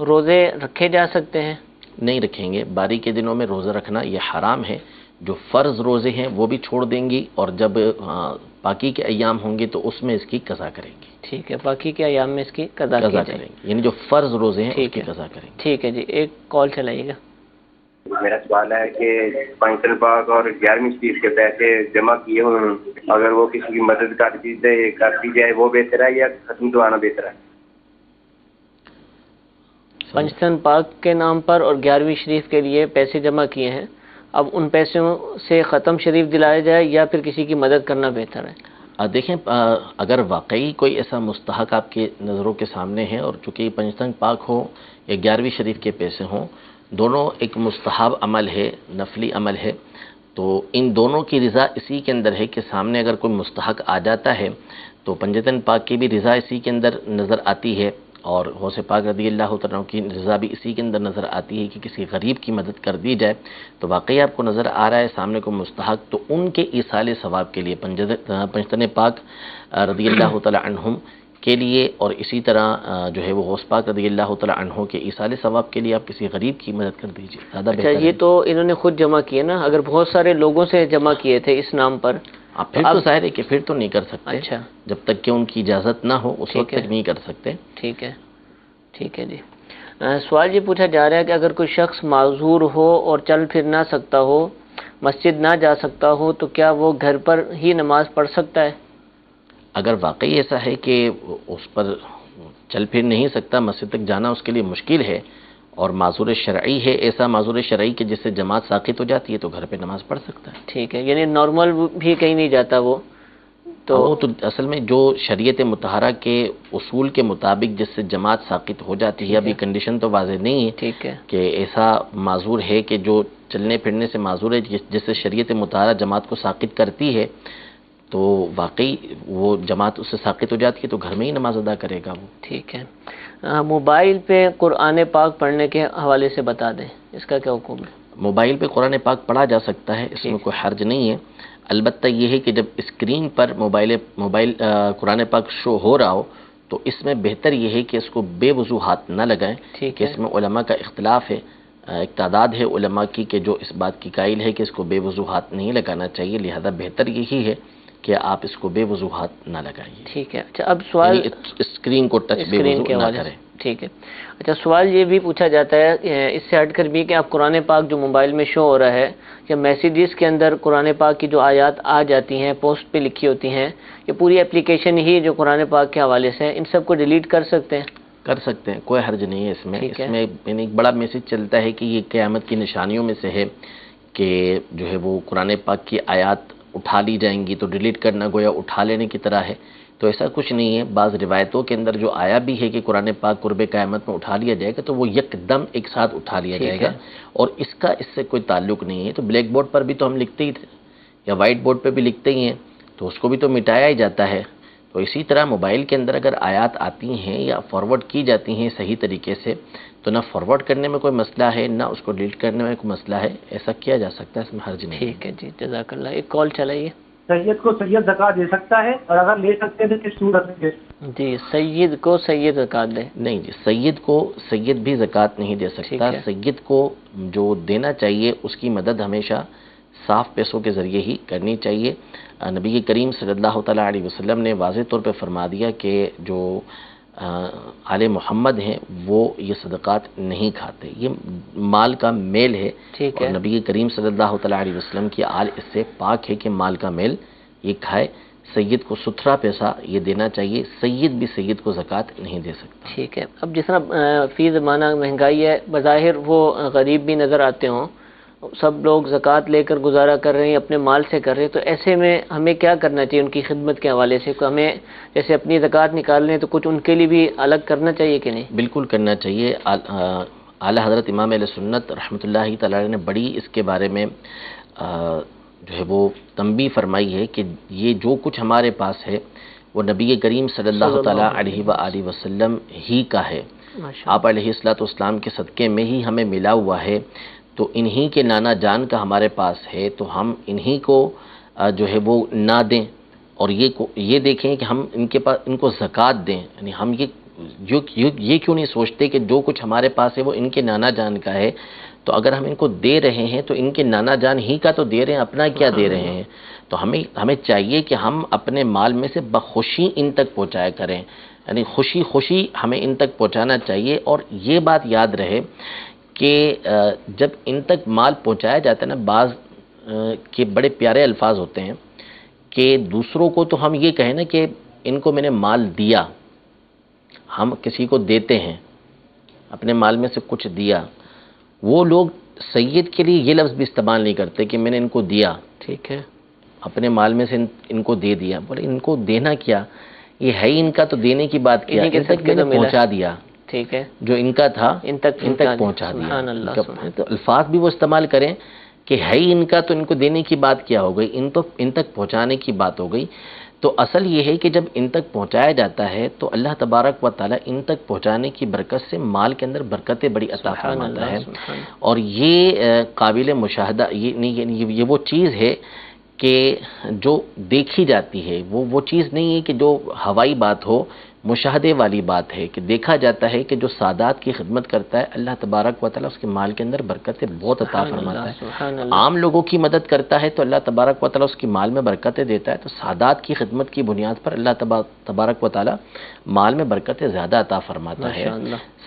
روزے رکھے جا سکتے ہیں؟ نہیں رکھیں گے، باری کے دنوں میں روزہ رکھنا یہ حرام ہے۔ جو فرض روزے ہیں وہ بھی چھوڑ دیں گی، اور جب باقی کے ایام ہوں گے تو اس میں اس کی قضا کریں گی۔ ٹھیک ہے، باقی کے ایام میں اس کی قضا کی قضا جائے کریں گی، یعنی جو فرض روزے ہیں اس ٹھیک کی ہے۔ قضا کریں گی۔ ٹھیک ہے جی، ایک کال چلائیے گا۔ میرا سوال ہے کہ پنجتن پاک اور 11ویں شریف کے پیسے جمع کیے ہوئے ہیں، اگر وہ کسی کی مدد کر دی جائے وہ بہتر ہے یا ختم کروانا بہتر ہے؟ پنجتن پاک کے نام پر اور 11ویں شریف کے لیے پیسے جمع کیے ہیں، اب ان پیسوں سے ختم شریف دلایا جائے یا پھر کسی کی مدد کرنا بہتر ہے؟ دیکھیں، اگر واقعی کوئی ایسا مستحق آپ کے نظروں کے سامنے ہے، اور چونکہ پنجتن پاک ہو یا 11ویں شریف کے پیسے ہوں، دونوں ایک مستحب عمل ہے، نفلی عمل ہے، تو ان دونوں کی رضا اسی کے اندر ہے کہ سامنے اگر کوئی مستحق آ جاتا ہے تو پنجتن پاک کی بھی رضا اسی کے اندر نظر آتی ہے، اور غوث پاک رضی اللہ تعالیٰ عنہ کی رضا بھی اسی کے اندر نظر آتی ہے کہ کسی غریب کی مدد کر دی جائے، تو واقعی آپ کو نظر آ رہا ہے سامنے کو مستحق، تو ان کے ایصال ثواب کے لیے پنجتن پاک رضی اللہ تعالیٰ عنہم کے لیے، اور اسی طرح جو ہے وہ غوث پاک رضی اللہ تعالیٰ عنہ کے ایصال ثواب کے لیے آپ کسی غریب کی مدد کر دیجیے، زیادہ اچھا، بہتر یہ ہے۔ تو انہوں نے خود جمع کیے نا، اگر بہت سارے لوگوں سے جمع کیے تھے اس نام پر پھر تو ظاہر ہے کہ پھر تو نہیں کر سکتے، اچھا، جب تک کہ ان کی اجازت نہ ہو اس ٹھیک وقت ہے۔ تک نہیں کر سکتے۔ ٹھیک ہے، ٹھیک ہے جی۔ سوال یہ پوچھا جا رہا ہے کہ اگر کوئی شخص معذور ہو اور چل پھر نہ سکتا ہو، مسجد نہ جا سکتا ہو، تو کیا وہ گھر پر ہی نماز پڑھ سکتا ہے؟ اگر واقعی ایسا ہے کہ اس پر چل پھر نہیں سکتا، مسجد تک جانا اس کے لیے مشکل ہے، اور معذور شرعی ہے، ایسا معذور شرعی کہ جس سے جماعت ساقط ہو جاتی ہے، تو گھر پہ نماز پڑھ سکتا ہے۔ ٹھیک ہے، یعنی نارمل بھی کہیں نہیں جاتا وہ وہ تو اصل میں جو شریعت مطہرہ کے اصول کے مطابق جس سے جماعت ساقط ہو جاتی ہے، ابھی کنڈیشن تو واضح نہیں ہے ٹھیک ہے، کہ ایسا معذور ہے کہ جو چلنے پھرنے سے معذور ہے، جس سے شریعت مطہرہ جماعت کو ساقط کرتی ہے، تو واقعی وہ جماعت اس سے ساقط ہو جاتی ہے تو گھر میں ہی نماز ادا کرے گا وہ۔ ٹھیک ہے۔ موبائل پہ قرآن پاک پڑھنے کے حوالے سے بتا دیں، اس کا کیا حکم ہے؟ موبائل پہ قرآن پاک پڑھا جا سکتا ہے، اس میں کوئی حرج نہیں ہے، البتہ یہ ہے کہ جب اسکرین پر موبائل قرآن پاک شو ہو رہا ہو تو اس میں بہتر یہ ہے کہ اس کو بے وضو ہاتھ نہ لگائیں، ٹھیک کہ ہے، اس میں علماء کا اختلاف ہے، ایک تعداد ہے علماء کی کہ جو اس بات کی قائل ہے کہ اس کو بے وضو ہاتھ نہیں لگانا چاہیے، لہذا بہتر یہی ہے کہ آپ اس کو بے وضو ہاتھ نہ لگائیے، ٹھیک ہے۔ اچھا، اب سوال یعنی اسکرین کو ٹچ بے اسکرین وضو کے نہ حوالے کریں۔ سے، ٹھیک ہے۔ اچھا، سوال یہ بھی پوچھا جاتا ہے اس سے ہٹ کر بھی کہ اب قرآن پاک جو موبائل میں شو ہو رہا ہے کہ میسیجز کے اندر قرآن پاک کی جو آیات آ جاتی ہیں، پوسٹ پہ لکھی ہوتی ہیں، یہ پوری اپلیکیشن ہی جو قرآن پاک کے حوالے سے ہے، ان سب کو ڈیلیٹ کر سکتے ہیں؟ کر سکتے ہیں، کوئی حرج نہیں ہے اس میں۔ ٹھیک ہے۔ اس میں یعنی ایک بڑا میسج چلتا ہے کہ یہ قیامت کی نشانیوں میں سے ہے کہ جو ہے وہ قرآن پاک کی آیات اٹھا لی جائیں گی، تو ڈیلیٹ کرنا گویا اٹھا لینے کی طرح ہے، تو ایسا کچھ نہیں ہے۔ بعض روایتوں کے اندر جو آیا بھی ہے کہ قرآن پاک قرب قیامت میں اٹھا لیا جائے گا، تو وہ یکدم ایک ساتھ اٹھا لیا ٹھیک جائے گا، ہے۔ اور اس سے کوئی تعلق نہیں ہے۔ تو بلیک بورڈ پر بھی تو ہم لکھتے ہی تھے، یا وائٹ بورڈ پہ بھی لکھتے ہی ہیں، تو اس کو بھی تو مٹایا ہی جاتا ہے۔ تو اسی طرح موبائل کے اندر اگر آیات آتی ہیں یا فارورڈ کی جاتی ہیں صحیح طریقے سے، تو نہ فارورڈ کرنے میں کوئی مسئلہ ہے، نہ اس کو ڈیلیٹ کرنے میں کوئی مسئلہ ہے، ایسا کیا جا سکتا ہے، اس میں حرج نہیں ہے۔ ٹھیک ہے جی، جزاک اللہ۔ ایک کال چلائیے۔ سید کو سید زکوٰۃ دے سکتا ہے، اور اگر لے سکتے ہیں تو کس صورت میں؟ جی، سید کو سید زکوٰۃ دے؟ نہیں جی، سید کو سید بھی زکوٰۃ نہیں دے سکتا۔ ٹھیک ہے۔ سید کو جو دینا چاہیے اس کی مدد ہمیشہ صاف پیسوں کے ذریعے ہی کرنی چاہیے۔ نبی کریم صلی اللہ تعالیٰ علیہ وسلم نے واضح طور پہ فرما دیا کہ جو آل محمد ہیں وہ یہ صدقات نہیں کھاتے، یہ مال کا میل ہے، ٹھیک اور ہے، نبی کریم صلی اللہ تعالیٰ علیہ وسلم کی آل اس سے پاک ہے کہ مال کا میل یہ کھائے۔ سید کو ستھرا پیسہ یہ دینا چاہیے، سید بھی سید کو زکوٰۃ نہیں دے سکتا۔ ٹھیک ہے۔ اب جس طرح فی زمانہ مہنگائی ہے، بظاہر وہ غریب بھی نظر آتے ہوں، سب لوگ زکوٰۃ لے کر گزارا کر رہے ہیں، اپنے مال سے کر رہے ہیں، تو ایسے میں ہمیں کیا کرنا چاہیے ان کی خدمت کے حوالے سے؟ کہ ہمیں جیسے اپنی زکوٰۃ نکال لیں تو کچھ ان کے لیے بھی الگ کرنا چاہیے کہ نہیں؟ بالکل کرنا چاہیے۔ اعلیٰ حضرت امام اہل سنت رحمۃ اللہ تعالی نے بڑی اس کے بارے میں جو ہے وہ تنبیہ فرمائی ہے کہ یہ جو کچھ ہمارے پاس ہے وہ نبی کریم صلی اللہ تعالیٰ علیہ وآلہ وسلم ہی کا ہے، آپ علیہ الصلوۃ والسلام کے صدقے میں ہی ہمیں ملا ہوا ہے، تو انہی کے نانا جان کا ہمارے پاس ہے، تو ہم انہی کو جو ہے وہ نہ دیں، اور یہ دیکھیں کہ ہم ان کو زکوٰۃ دیں۔ یعنی ہم یہ کیوں نہیں سوچتے کہ جو کچھ ہمارے پاس ہے وہ ان کے نانا جان کا ہے، تو اگر ہم ان کو دے رہے ہیں تو ان کے نانا جان ہی کا تو دے رہے ہیں، اپنا کیا دے رہے ہیں؟ تو ہمیں چاہیے کہ ہم اپنے مال میں سے بخوشی ان تک پہنچایا کریں، یعنی خوشی ہمیں ان تک پہنچانا چاہیے۔ اور یہ بات یاد رہے کہ جب ان تک مال پہنچایا جاتا ہے نا، بعض کے بڑے پیارے الفاظ ہوتے ہیں کہ دوسروں کو تو ہم یہ کہیں نا کہ ان کو میں نے مال دیا، ہم کسی کو دیتے ہیں اپنے مال میں سے کچھ دیا، وہ لوگ سید کے لیے یہ لفظ بھی استعمال نہیں کرتے کہ میں نے ان کو دیا، ٹھیک ہے، اپنے مال میں سے ان کو دے دیا، بولے ان کو دینا کیا، یہ ہے ان کا، تو دینے کی بات کیا، ان تک میں نے پہنچا دیا، ٹھیک ہے، جو ان کا تھا ان تک پہنچا دیا۔ تو الفاظ بھی وہ استعمال کریں کہ ہے ان کا، تو ان کو دینے کی بات کیا ہو گئی، ان تک پہنچانے کی بات ہو گئی۔ تو اصل یہ ہے کہ جب ان تک پہنچایا جاتا ہے تو اللہ تبارک و تعالیٰ ان تک پہنچانے کی برکت سے مال کے اندر برکتیں بڑی عطا فرماتا ہے، اور یہ قابل مشاہدہ، یہ وہ چیز ہے کہ جو دیکھی جاتی ہے، وہ چیز نہیں ہے کہ جو ہوائی بات ہو، مشاہدے والی بات ہے کہ دیکھا جاتا ہے کہ جو سادات کی خدمت کرتا ہے اللہ تبارک و تعالیٰ اس کے مال کے اندر برکتیں بہت عطا فرماتا ہے۔ عام لوگوں کی مدد کرتا ہے تو اللہ تبارک و تعالیٰ اس کی مال میں برکتیں دیتا ہے، تو سادات کی خدمت کی بنیاد پر اللہ تبارک و تعالیٰ مال میں برکتیں زیادہ عطا فرماتا ہے۔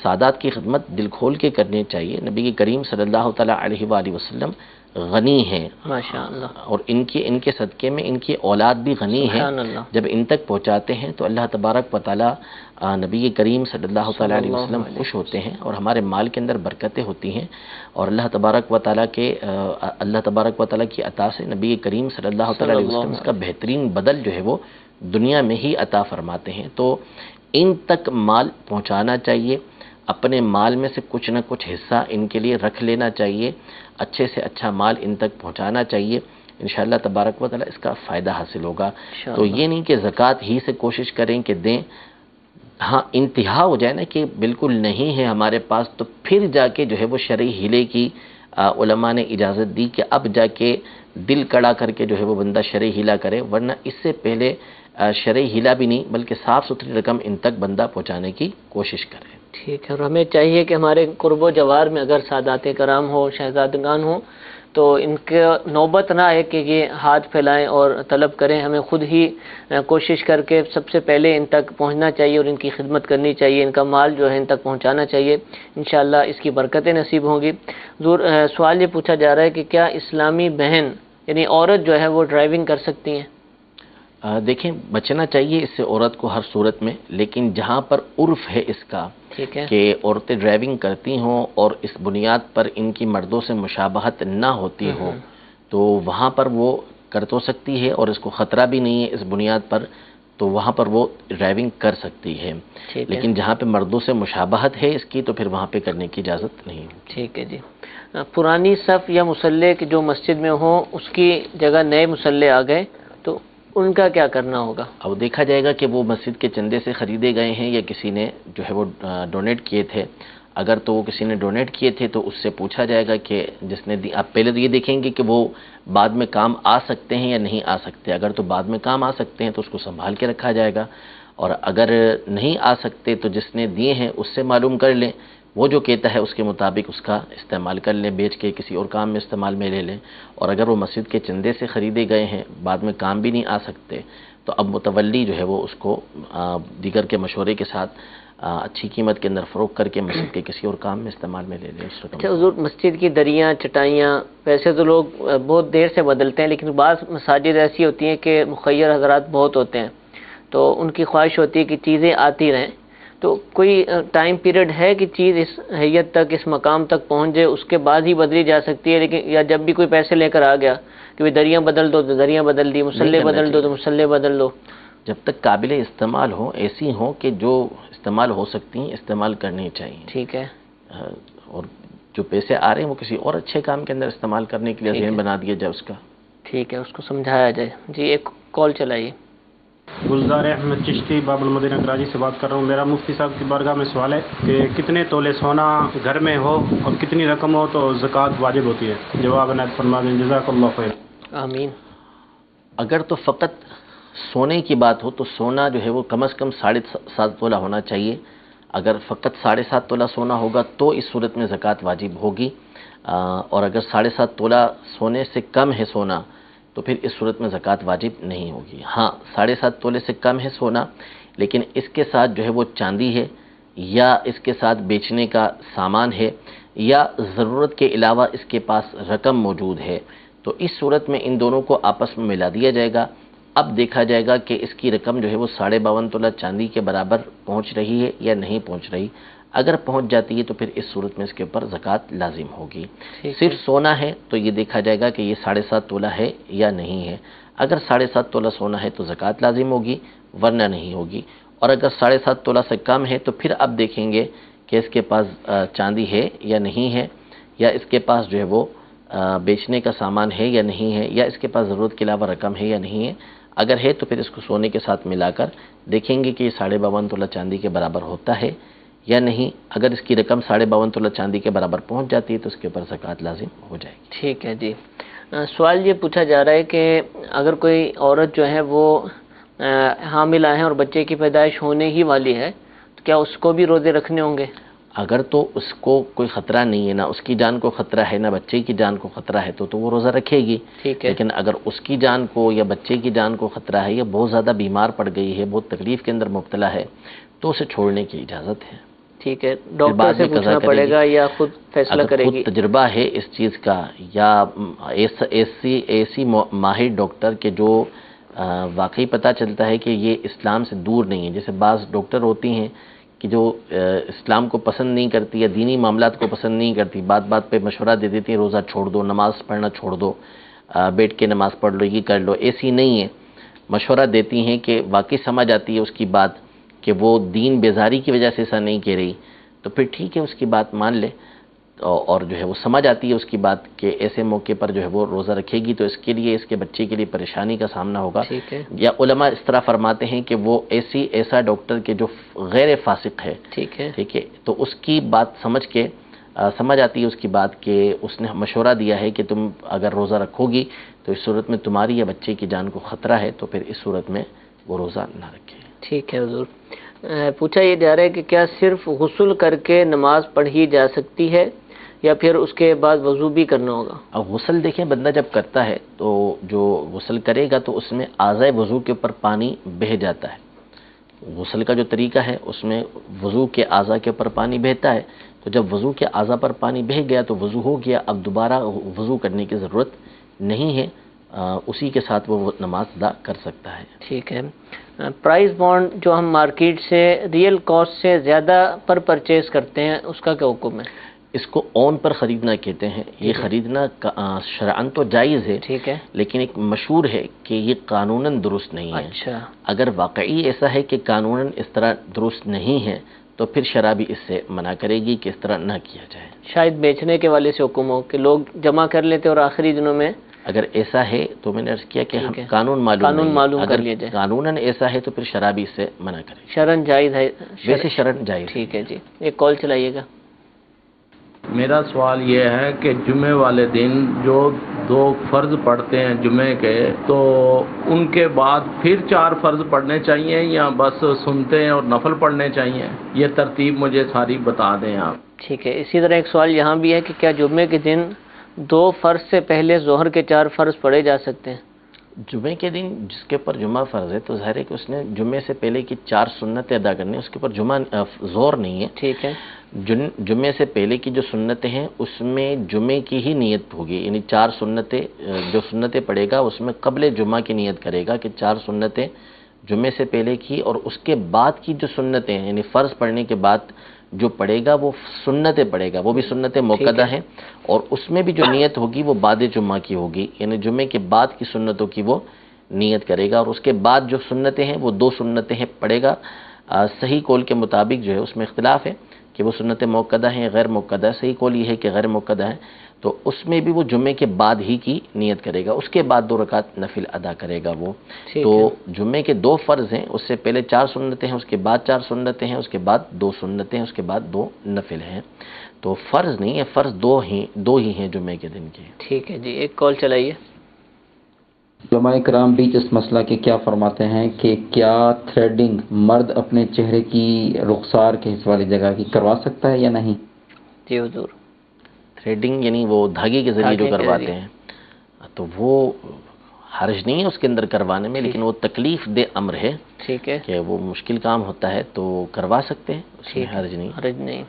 سادات کی خدمت دل کھول کے کرنی چاہیے۔ نبی کریم صلی اللہ تعالیٰ علیہ وآلہ وسلم غنی ہیں ماشاءاللہ، اور ان کے صدقے میں ان کی اولاد بھی غنی ہے، جب ان تک پہنچاتے ہیں تو اللہ تبارک و تعالیٰ نبی کریم صلی اللہ تعالیٰ علیہ وسلم خوش ہوتے ہیں، اور ہمارے مال کے اندر برکتیں ہوتی ہیں، اور اللہ تبارک و تعالیٰ کی عطا سے نبی کریم صلی اللہ تعالیٰ علیہ وسلم اس کا بہترین بدل جو ہے وہ دنیا میں ہی عطا فرماتے ہیں۔ تو ان تک مال پہنچانا چاہیے، اپنے مال میں سے کچھ نہ کچھ حصہ ان کے لیے رکھ لینا چاہیے، اچھے سے اچھا مال ان تک پہنچانا چاہیے، انشاءاللہ تبارک و تعالیٰ اس کا فائدہ حاصل ہوگا۔ تو یہ نہیں کہ زکوٰۃ ہی سے کوشش کریں کہ دیں، ہاں انتہا ہو جائے نا کہ بالکل نہیں ہے ہمارے پاس، تو پھر جا کے جو ہے وہ شرعی ہیلے کی علماء نے اجازت دی کہ اب جا کے دل کڑا کر کے جو ہے وہ بندہ شرعی ہیلا کرے، ورنہ اس سے پہلے شرعی ہیلا بھی نہیں بلکہ صاف ستھری رقم ان تک بندہ پہنچانے کی کوشش کرے۔ ٹھیک ہے، اور ہمیں چاہیے کہ ہمارے قرب و جوار میں اگر سادات کرام ہو، شہزادگان ہوں، تو ان کے نوبت نہ آئے کہ یہ ہاتھ پھیلائیں اور طلب کریں، ہمیں خود ہی کوشش کر کے سب سے پہلے ان تک پہنچنا چاہیے اور ان کی خدمت کرنی چاہیے، ان کا مال جو ہے ان تک پہنچانا چاہیے، انشاءاللہ اس کی برکتیں نصیب ہوں گی۔ حضور سوال یہ پوچھا جا رہا ہے کہ کیا اسلامی بہن یعنی عورت جو ہے وہ ڈرائیونگ کر سکتی ہیں؟ دیکھیں بچنا چاہیے اس سے عورت کو ہر صورت میں، لیکن جہاں پر عرف ہے اس کا کہ عورتیں ڈرائیونگ کرتی ہوں اور اس بنیاد پر ان کی مردوں سے مشابہت نہ ہوتی ہو، تو وہاں پر وہ کر تو سکتی ہے اور اس کو خطرہ بھی نہیں ہے اس بنیاد پر، تو وہاں پر وہ ڈرائیونگ کر سکتی ہے، لیکن جہاں پہ مردوں سے مشابہت ہے اس کی تو پھر وہاں پہ کرنے کی اجازت نہیں۔ ٹھیک ہے جی۔ پرانی صف یا مصلی جو مسجد میں ہوں اس کی جگہ نئے مصلی آ گئے تو ان کا کیا کرنا ہوگا؟ اب دیکھا جائے گا کہ وہ مسجد کے چندے سے خریدے گئے ہیں یا کسی نے جو ہے وہ ڈونیٹ کیے تھے، اگر تو وہ کسی نے ڈونیٹ کیے تھے تو اس سے پوچھا جائے گا کہ جس نے آپ پہلے تو یہ دیکھیں گے کہ وہ بعد میں کام آ سکتے ہیں یا نہیں آ سکتے، اگر تو بعد میں کام آ سکتے ہیں تو اس کو سنبھال کے رکھا جائے گا، اور اگر نہیں آ سکتے تو جس نے دیے ہیں اس سے معلوم کر لیں، وہ جو کہتا ہے اس کے مطابق اس کا استعمال کر لیں، بیچ کے کسی اور کام میں استعمال میں لے لیں، اور اگر وہ مسجد کے چندے سے خریدے گئے ہیں بعد میں کام بھی نہیں آ سکتے تو اب متولی جو ہے وہ اس کو دیگر کے مشورے کے ساتھ اچھی قیمت کے اندر فروخت کر کے مسجد کے کسی اور کام میں استعمال میں لے لیں۔ اچھا حضور، مسجد کی دریاں چٹائیاں ویسے تو لوگ بہت دیر سے بدلتے ہیں، لیکن بعض مساجد ایسی ہوتی ہیں کہ مخیر حضرات بہت ہوتے ہیں، تو ان کی خواہش ہوتی ہے کہ چیزیں آتی رہیں، تو تو کوئی ٹائم پیریڈ ہے کہ چیز اس حیت تک، اس مقام تک پہنچ جائے، اس کے بعد ہی بدلی جا سکتی ہے؟ لیکن یا جب بھی کوئی پیسے لے کر آ گیا کہ دریاں بدل دو تو دریاں بدل دی، مسلح بدل دو تو مسلح بدل دو؟ جب تک قابل استعمال ہوں، ایسی ہوں کہ جو استعمال ہو سکتی ہیں، استعمال کرنی چاہیے. ٹھیک ہے. اور جو پیسے آ رہے ہیں وہ کسی اور اچھے کام کے اندر استعمال کرنے کے لیے ذہن بنا دیا جائے اس کا. ٹھیک ہے، اس کو سمجھایا جائے. جی ایک کال چلائیے. گلزار احمد چشتی باب المدینہ کراچی سے بات کر رہا ہوں. میرا مفتی صاحب کی بارگاہ میں سوال ہے کہ کتنے تولے سونا گھر میں ہو اور کتنی رقم ہو تو زکوٰۃ واجب ہوتی ہے؟ جواب عنایت فرما دیں، جزاک اللہ خیر. آمین. اگر تو فقط سونے کی بات ہو تو سونا جو ہے وہ کم از کم 7.5 تولہ ہونا چاہیے. اگر فقط 7.5 تولہ سونا ہوگا تو اس صورت میں زکوٰۃ واجب ہوگی، اور اگر 7.5 تولہ سونے سے کم ہے سونا تو پھر اس صورت میں زکوٰۃ واجب نہیں ہوگی. ہاں 7.5 تولے سے کم ہے سونا، لیکن اس کے ساتھ جو ہے وہ چاندی ہے یا اس کے ساتھ بیچنے کا سامان ہے یا ضرورت کے علاوہ اس کے پاس رقم موجود ہے، تو اس صورت میں ان دونوں کو آپس میں ملا دیا جائے گا. اب دیکھا جائے گا کہ اس کی رقم جو ہے وہ 52.5 تولہ چاندی کے برابر پہنچ رہی ہے یا نہیں پہنچ رہی. اگر پہنچ جاتی ہے تو پھر اس صورت میں اس کے اوپر زکوٰۃ لازم ہوگی. صرف سونا ہے تو یہ دیکھا جائے گا کہ یہ 7.5 تولہ ہے یا نہیں ہے. اگر 7.5 تولہ سونا ہے تو زکوٰۃ لازم ہوگی، ورنہ نہیں ہوگی. اور اگر 7.5 تولہ سے کم ہے تو پھر اب دیکھیں گے کہ اس کے پاس چاندی ہے یا نہیں ہے، یا اس کے پاس جو ہے وہ بیچنے کا سامان ہے یا نہیں ہے، یا اس کے پاس ضرورت کے علاوہ رقم ہے یا نہیں ہے. اگر ہے تو پھر اس کو سونے کے ساتھ ملا کر دیکھیں گے کہ یہ 52.5 تولہ چاندی کے برابر ہوتا ہے یا نہیں. اگر اس کی رقم 52.5 تولہ چاندی کے برابر پہنچ جاتی ہے تو اس کے اوپر زکوٰۃ لازم ہو جائے گی. ٹھیک ہے جی. سوال یہ پوچھا جا رہا ہے کہ اگر کوئی عورت جو ہے وہ حاملہ ہے اور بچے کی پیدائش ہونے ہی والی ہے تو کیا اس کو بھی روزے رکھنے ہوں گے؟ اگر تو اس کو کوئی خطرہ نہیں ہے، نہ اس کی جان کو خطرہ ہے نہ بچے کی جان کو خطرہ ہے، تو وہ روزہ رکھے گی. ٹھیک ہے. لیکن اگر اس کی جان کو یا بچے کی جان کو خطرہ ہے یا بہت زیادہ بیمار پڑ گئی ہے، بہت تکلیف کے اندر مبتلا ہے، تو اسے چھوڑنے کی اجازت ہے. ٹھیک ہے. ڈاکٹر سے پوچھنا پڑے گا یا خود فیصلہ کرے گی؟ خود تجربہ ہے اس چیز کا، یا ایسی ماہر ڈاکٹر کے جو واقعی پتہ چلتا ہے کہ یہ اسلام سے دور نہیں ہے. جیسے بعض ڈاکٹر ہوتی ہیں کہ جو اسلام کو پسند نہیں کرتی یا دینی معاملات کو پسند نہیں کرتی، بات بات پہ مشورہ دے دیتی ہیں روزہ چھوڑ دو، نماز پڑھنا چھوڑ دو، بیٹھ کے نماز پڑھ لو، یہ کر لو. ایسی نہیں ہے، مشورہ دیتی ہیں کہ واقعی سمجھ آتی ہے اس کی بات کہ وہ دین بیزاری کی وجہ سے ایسا نہیں کہہ رہی، تو پھر ٹھیک ہے اس کی بات مان لے. اور جو ہے وہ سمجھ آتی ہے اس کی بات کہ ایسے موقع پر جو ہے وہ روزہ رکھے گی تو اس کے لیے، اس کے بچے کے لیے پریشانی کا سامنا ہوگا. یا علماء اس طرح فرماتے ہیں کہ وہ ایسا ڈاکٹر کے جو غیر فاسق ہے، ٹھیک ہے، تو اس کی بات سمجھ آتی ہے اس کی بات کہ اس نے مشورہ دیا ہے کہ تم اگر روزہ رکھو گی تو اس صورت میں تمہاری یا بچے کی جان کو خطرہ ہے، تو پھر اس صورت میں وہ روزہ نہ رکھے. ٹھیک ہے حضور. پوچھا یہ جا رہا ہے کہ کیا صرف غسل کر کے نماز پڑھی جا سکتی ہے یا پھر اس کے بعد وضو بھی کرنا ہوگا؟ اب غسل دیکھیں، بندہ جب کرتا ہے تو جو غسل کرے گا تو اس میں اعضائے وضو کے اوپر پانی بہہ جاتا ہے. غسل کا جو طریقہ ہے اس میں وضو کے اعضاء کے اوپر پانی بہتا ہے، تو جب وضو کے اعضاء پر پانی بہہ گیا تو وضو ہو گیا. اب دوبارہ وضو کرنے کی ضرورت نہیں ہے، اسی کے ساتھ وہ نماز ادا کر سکتا ہے. ٹھیک ہے. پرائز بانڈ جو ہم مارکیٹ سے ریئل کاسٹ سے زیادہ پر پرچیز کرتے ہیں اس کا کیا حکم ہے؟ اس کو اون پر خریدنا کہتے ہیں. یہ خریدنا شرعاً تو جائز ہے، ٹھیک ہے، لیکن ایک مشہور ہے کہ یہ قانوناً درست نہیں ہے. اچھا. اگر واقعی ایسا ہے کہ قانوناً اس طرح درست نہیں ہے تو پھر شرع بھی اس سے منع کرے گی کہ اس طرح نہ کیا جائے. شاید بیچنے کے والے سے حکم ہو کہ لوگ جمع کر لیتے اور آخری دنوں میں. اگر ایسا ہے تو میں نے عرض کیا کہ قانون معلوم کر لیا جائے. قانوناً ایسا ہے تو پھر شرع بھی اس سے منع کرے. شرعاً جائز ہے؟ ویسے شرعاً جائز. ٹھیک ہے جی. ایک کال چلائیے گا. میرا سوال یہ ہے کہ جمعے والے دن جو 2 فرض پڑھتے ہیں جمعے کے، تو ان کے بعد پھر 4 فرض پڑھنے چاہیے یا بس سنتے ہیں اور نفل پڑھنے چاہیے؟ یہ ترتیب مجھے ساری بتا دیں آپ. ٹھیک ہے. اسی طرح ایک سوال یہاں بھی ہے کہ کیا جمعے کے دن 2 فرض سے پہلے ظہر کے 4 فرض پڑھے جا سکتے ہیں؟ جمعے کے دن جس کے اوپر جمعہ فرض ہے تو ظاہر ہے کہ اس نے جمعے سے پہلے کی 4 سنتیں ادا کرنی، اس کے اوپر جمعہ ظہر نہیں ہے. ٹھیک ہے. جمعے سے پہلے کی جو سنتیں ہیں اس میں جمعے کی ہی نیت ہوگی، یعنی 4 سنتیں جو سنتیں پڑھے گا اس میں قبل جمعہ کی نیت کرے گا کہ 4 سنتیں جمعے سے پہلے کی، اور اس کے بعد کی جو سنتیں ہیں، یعنی فرض پڑھنے کے بعد جو پڑھے گا وہ سنتیں پڑھے گا، وہ بھی سنتیں موقدہ ہیں، اور اس میں بھی جو نیت ہوگی وہ بعد جمعہ کی ہوگی، یعنی جمعے کے بعد کی سنتوں کی وہ نیت کرے گا، اور اس کے بعد جو سنتیں ہیں وہ 2 سنتیں ہیں پڑھے گا۔ صحیح قول کے مطابق جو ہے اس میں اختلاف ہے کہ وہ سنتیں موقدہ ہیں غیر موقدہ ہے، صحیح قول یہ ہے کہ غیر موقدہ ہیں، تو اس میں بھی وہ جمعے کے بعد ہی کی نیت کرے گا، اس کے بعد 2 رکعت نفل ادا کرے گا وہ۔ تو جمعے کے 2 فرض ہیں، اس سے پہلے 4 سنتیں ہیں، اس کے بعد 4 سنتیں ہیں، اس کے بعد 2 سنتیں ہیں، اس کے بعد 2 نفل ہیں، تو فرض نہیں ہے، فرض 2 ہی ہیں جمعے کے دن کے۔ ٹھیک ہے جی، ایک کال چلائیے۔ علماء کرام بیچ اس مسئلہ کے کیا فرماتے ہیں کہ کیا تھریڈنگ مرد اپنے چہرے کی رخسار کے حصے والی جگہ کی کروا سکتا ہے یا نہیں؟ جی حضور۔ تھریڈنگ یعنی وہ دھاگے کے ذریعے جو کرواتے ہیں، تو وہ حرج نہیں ہے اس کے اندر کروانے میں، لیکن وہ تکلیف دہ امر ہے، ٹھیک ہے، کہ وہ مشکل کام ہوتا ہے، تو کروا سکتے ہیں، اس میں حرج نہیں۔ حرج نہیں۔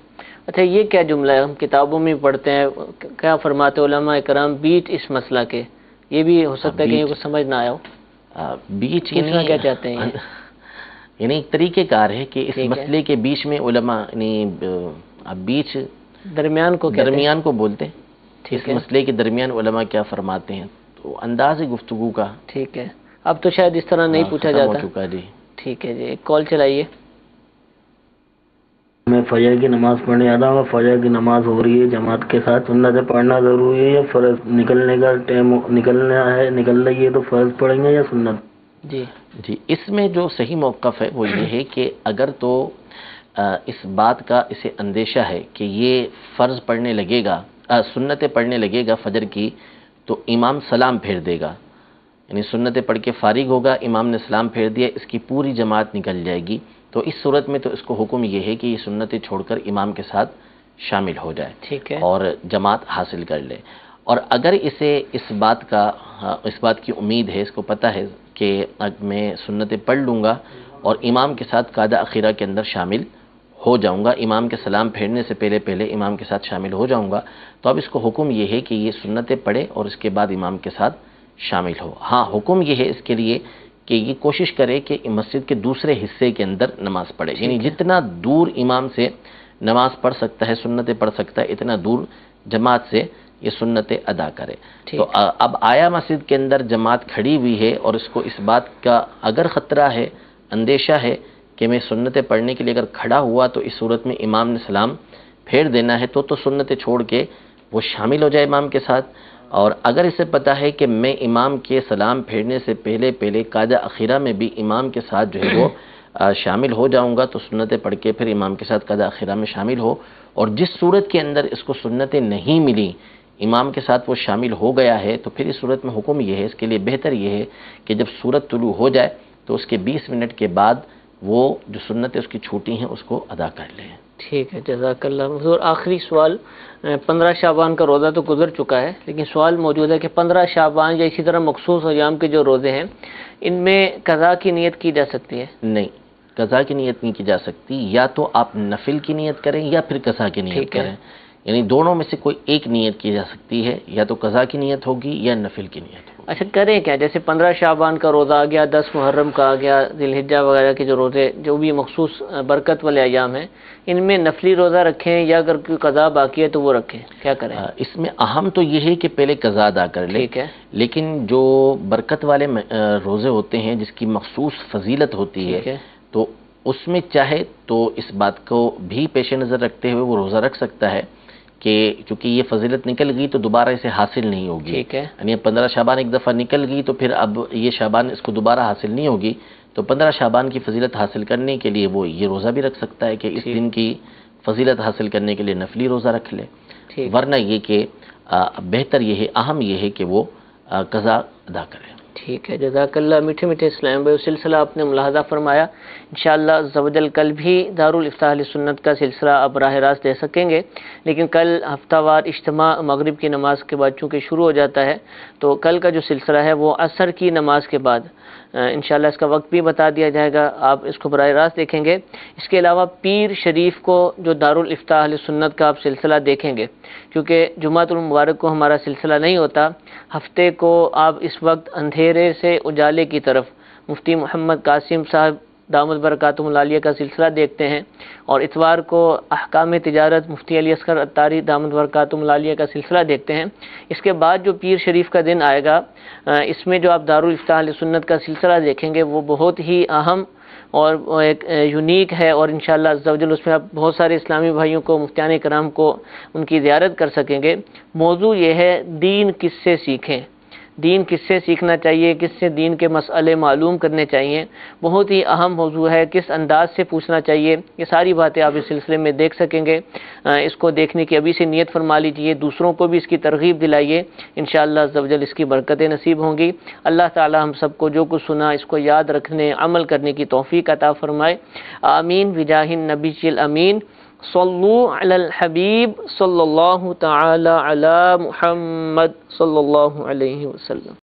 اچھا یہ کیا جملہ ہے، ہم کتابوں میں پڑھتے ہیں، کیا فرماتے علماء کرام بیچ اس مسئلہ کے، یہ بھی ہو سکتا ہے کہ یہ کچھ سمجھ نہ آیا ہو، بیچ کیا چاہتے ہیں؟ یعنی ایک طریقہ کار ہے کہ اس مسئلے کے بیچ میں علماء، یعنی بیچ درمیان کو بولتے ہیں، اس مسئلے کے درمیان علماء کیا فرماتے ہیں، تو انداز گفتگو کا ٹھیک ہے، اب تو شاید اس طرح نہیں پوچھا جاتا۔ ہو چکا جی۔ ٹھیک ہے جی، ایک کال چلائیے۔ میں فجر کی نماز پڑھنے آتا ہوں، فجر کی نماز ہو رہی ہے جماعت کے ساتھ، سنتیں پڑھنا ضروری ہے یا فرض؟ نکلنے کا ٹائم نکلنا ہے، نکل رہی ہے تو فرض پڑھیں گے یا سنت؟ جی اس میں جو صحیح موقف ہے وہ یہ ہے کہ اگر تو اس بات کا اسے اندیشہ ہے کہ یہ فرض پڑھنے لگے گا، سنتیں پڑھنے لگے گا فجر کی، تو امام سلام پھیر دے گا، یعنی سنتیں پڑھ کے فارغ ہوگا، امام نے سلام پھیر دیا، اس کی پوری جماعت نکل جائے گی، تو اس صورت میں تو اس کو حکم یہ ہے کہ یہ سنتیں چھوڑ کر امام کے ساتھ شامل ہو جائے، ٹھیک ہے، اور جماعت حاصل کر لے۔ اور اگر اسے اس بات کی امید ہے، اس کو پتہ ہے کہ میں سنتیں پڑھ لوں گا اور امام کے ساتھ قاعدہ اخیرہ کے اندر شامل ہو جاؤں گا، امام کے سلام پھیرنے سے پہلے امام کے ساتھ شامل ہو جاؤں گا، تو اب اس کو حکم یہ ہے کہ یہ سنتیں پڑھے اور اس کے بعد امام کے ساتھ شامل ہو۔ ہاں حکم یہ ہے اس کے لیے کہ یہ کوشش کرے کہ مسجد کے دوسرے حصے کے اندر نماز پڑھے، یعنی جتنا دور امام سے نماز پڑھ سکتا ہے، سنتیں پڑھ سکتا ہے، اتنا دور جماعت سے یہ سنتیں ادا کرے۔ تو اب آیا مسجد کے اندر جماعت کھڑی ہوئی ہے اور اس کو اس بات کا اگر خطرہ ہے، اندیشہ ہے کہ میں سنتیں پڑھنے کے لیے اگر کھڑا ہوا تو اس صورت میں امام نے سلام پھیر دینا ہے، تو سنتیں چھوڑ کے وہ شامل ہو جائے امام کے ساتھ۔ اور اگر اسے پتہ ہے کہ میں امام کے سلام پھیرنے سے پہلے قاعدہ اخیرہ میں بھی امام کے ساتھ جو ہے وہ شامل ہو جاؤں گا، تو سنتیں پڑھ کے پھر امام کے ساتھ قاعدہ اخیرہ میں شامل ہو۔ اور جس صورت کے اندر اس کو سنتیں نہیں ملی، امام کے ساتھ وہ شامل ہو گیا ہے، تو پھر اس صورت میں حکم یہ ہے، اس کے لیے بہتر یہ ہے کہ جب سورج طلوع ہو جائے تو اس کے 20 منٹ کے بعد وہ جو سنتیں اس کی چھوٹی ہیں اس کو ادا کر لیں۔ ٹھیک ہے، جزاک اللہ۔ حضور آخری سوال، 15 شعبان کا روزہ تو گزر چکا ہے، لیکن سوال موجود ہے کہ 15 شعبان یا اسی طرح مخصوص ایام کے جو روزے ہیں، ان میں قضا کی نیت کی جا سکتی ہے؟ نہیں، قضا کی نیت نہیں کی جا سکتی، یا تو آپ نفل کی نیت کریں یا پھر قضا کی نیت کریں، یعنی دونوں میں سے کوئی ایک نیت کی جا سکتی ہے، یا تو قضا کی نیت ہوگی یا نفل کی نیت ہوگی۔ اچھا کریں کیا، جیسے 15 شعبان کا روزہ آ گیا، 10 محرم کا آ گیا، ذی الحجہ وغیرہ کے جو روزے جو بھی مخصوص برکت والے ایام ہیں، ان میں نفلی روزہ رکھیں یا اگر کوئی قضا باقی ہے تو وہ رکھیں، کیا کریں؟ اس میں اہم تو یہ ہے کہ پہلے قضا ادا کر لیں، ٹھیک ہے، لیکن جو برکت والے روزے ہوتے ہیں جس کی مخصوص فضیلت ہوتی ہے، تو اس میں چاہے تو اس بات کو بھی پیش نظر رکھتے ہوئے وہ روزہ رکھ سکتا ہے کہ چونکہ یہ فضیلت نکل گئی تو دوبارہ اسے حاصل نہیں ہوگی، ٹھیک ہے، یعنی 15 شعبان ایک دفعہ نکل گئی تو پھر اب یہ شعبان اس کو دوبارہ حاصل نہیں ہوگی، تو 15 شعبان کی فضیلت حاصل کرنے کے لیے وہ یہ روزہ بھی رکھ سکتا ہے کہ اس دن کی فضیلت حاصل کرنے کے لیے نفلی روزہ رکھ لے، ورنہ یہ کہ بہتر یہ ہے، اہم یہ ہے کہ وہ قضا ادا کرے۔ ٹھیک ہے، جزاک اللہ۔ میٹھے میٹھے اسلام بھائی، سلسلہ آپ نے ملاحظہ فرمایا، انشاءاللہ عز و جل کل بھی دارالافتاح اہل سنت کا سلسلہ آپ براہ راست دے سکیں گے، لیکن کل ہفتہ وار اجتماع مغرب کی نماز کے بعد چونکہ شروع ہو جاتا ہے، تو کل کا جو سلسلہ ہے وہ عصر کی نماز کے بعد انشاءاللہ اس کا وقت بھی بتا دیا جائے گا، آپ اس کو براہ راست دیکھیں گے۔ اس کے علاوہ پیر شریف کو جو دارالافتاح اہل سنت کا آپ سلسلہ دیکھیں گے، کیونکہ جمعۃ المبارک کو ہمارا سلسلہ نہیں ہوتا، ہفتے کو آپ اس وقت اندھیرے سے اجالے کی طرف مفتی محمد قاسم صاحب دامت برکاتہم العالیہ کا سلسلہ دیکھتے ہیں، اور اتوار کو احکام تجارت مفتی علی اصغر عطاری دامت برکاتہم العالیہ کا سلسلہ دیکھتے ہیں، اس کے بعد جو پیر شریف کا دن آئے گا اس میں جو آپ دارالافتاء اہل سنت کا سلسلہ دیکھیں گے وہ بہت ہی اہم اور ایک یونیک ہے، اور انشاءاللہ عز و جل اس میں آپ بہت سارے اسلامی بھائیوں کو، مفتیان کرام کو ان کی زیارت کر سکیں گے۔ موضوع یہ ہے دین کس سے سیکھیں، دین کس سے سیکھنا چاہیے، کس سے دین کے مسئلے معلوم کرنے چاہیے، بہت ہی اہم موضوع ہے، کس انداز سے پوچھنا چاہیے، یہ ساری باتیں آپ اس سلسلے میں دیکھ سکیں گے۔ اس کو دیکھنے کی ابھی سے نیت فرما لیجئے، دوسروں کو بھی اس کی ترغیب دلائیے، انشاءاللہ عز و جل اس کی برکتیں نصیب ہوں گی۔ اللہ تعالی ہم سب کو جو کچھ سنا اس کو یاد رکھنے، عمل کرنے کی توفیق عطا فرمائے، آمین بجاہ النبی الامین۔ صلو علی الحبیب صلی اللہ تعالی علی محمد صلی اللہ علیہ وسلم۔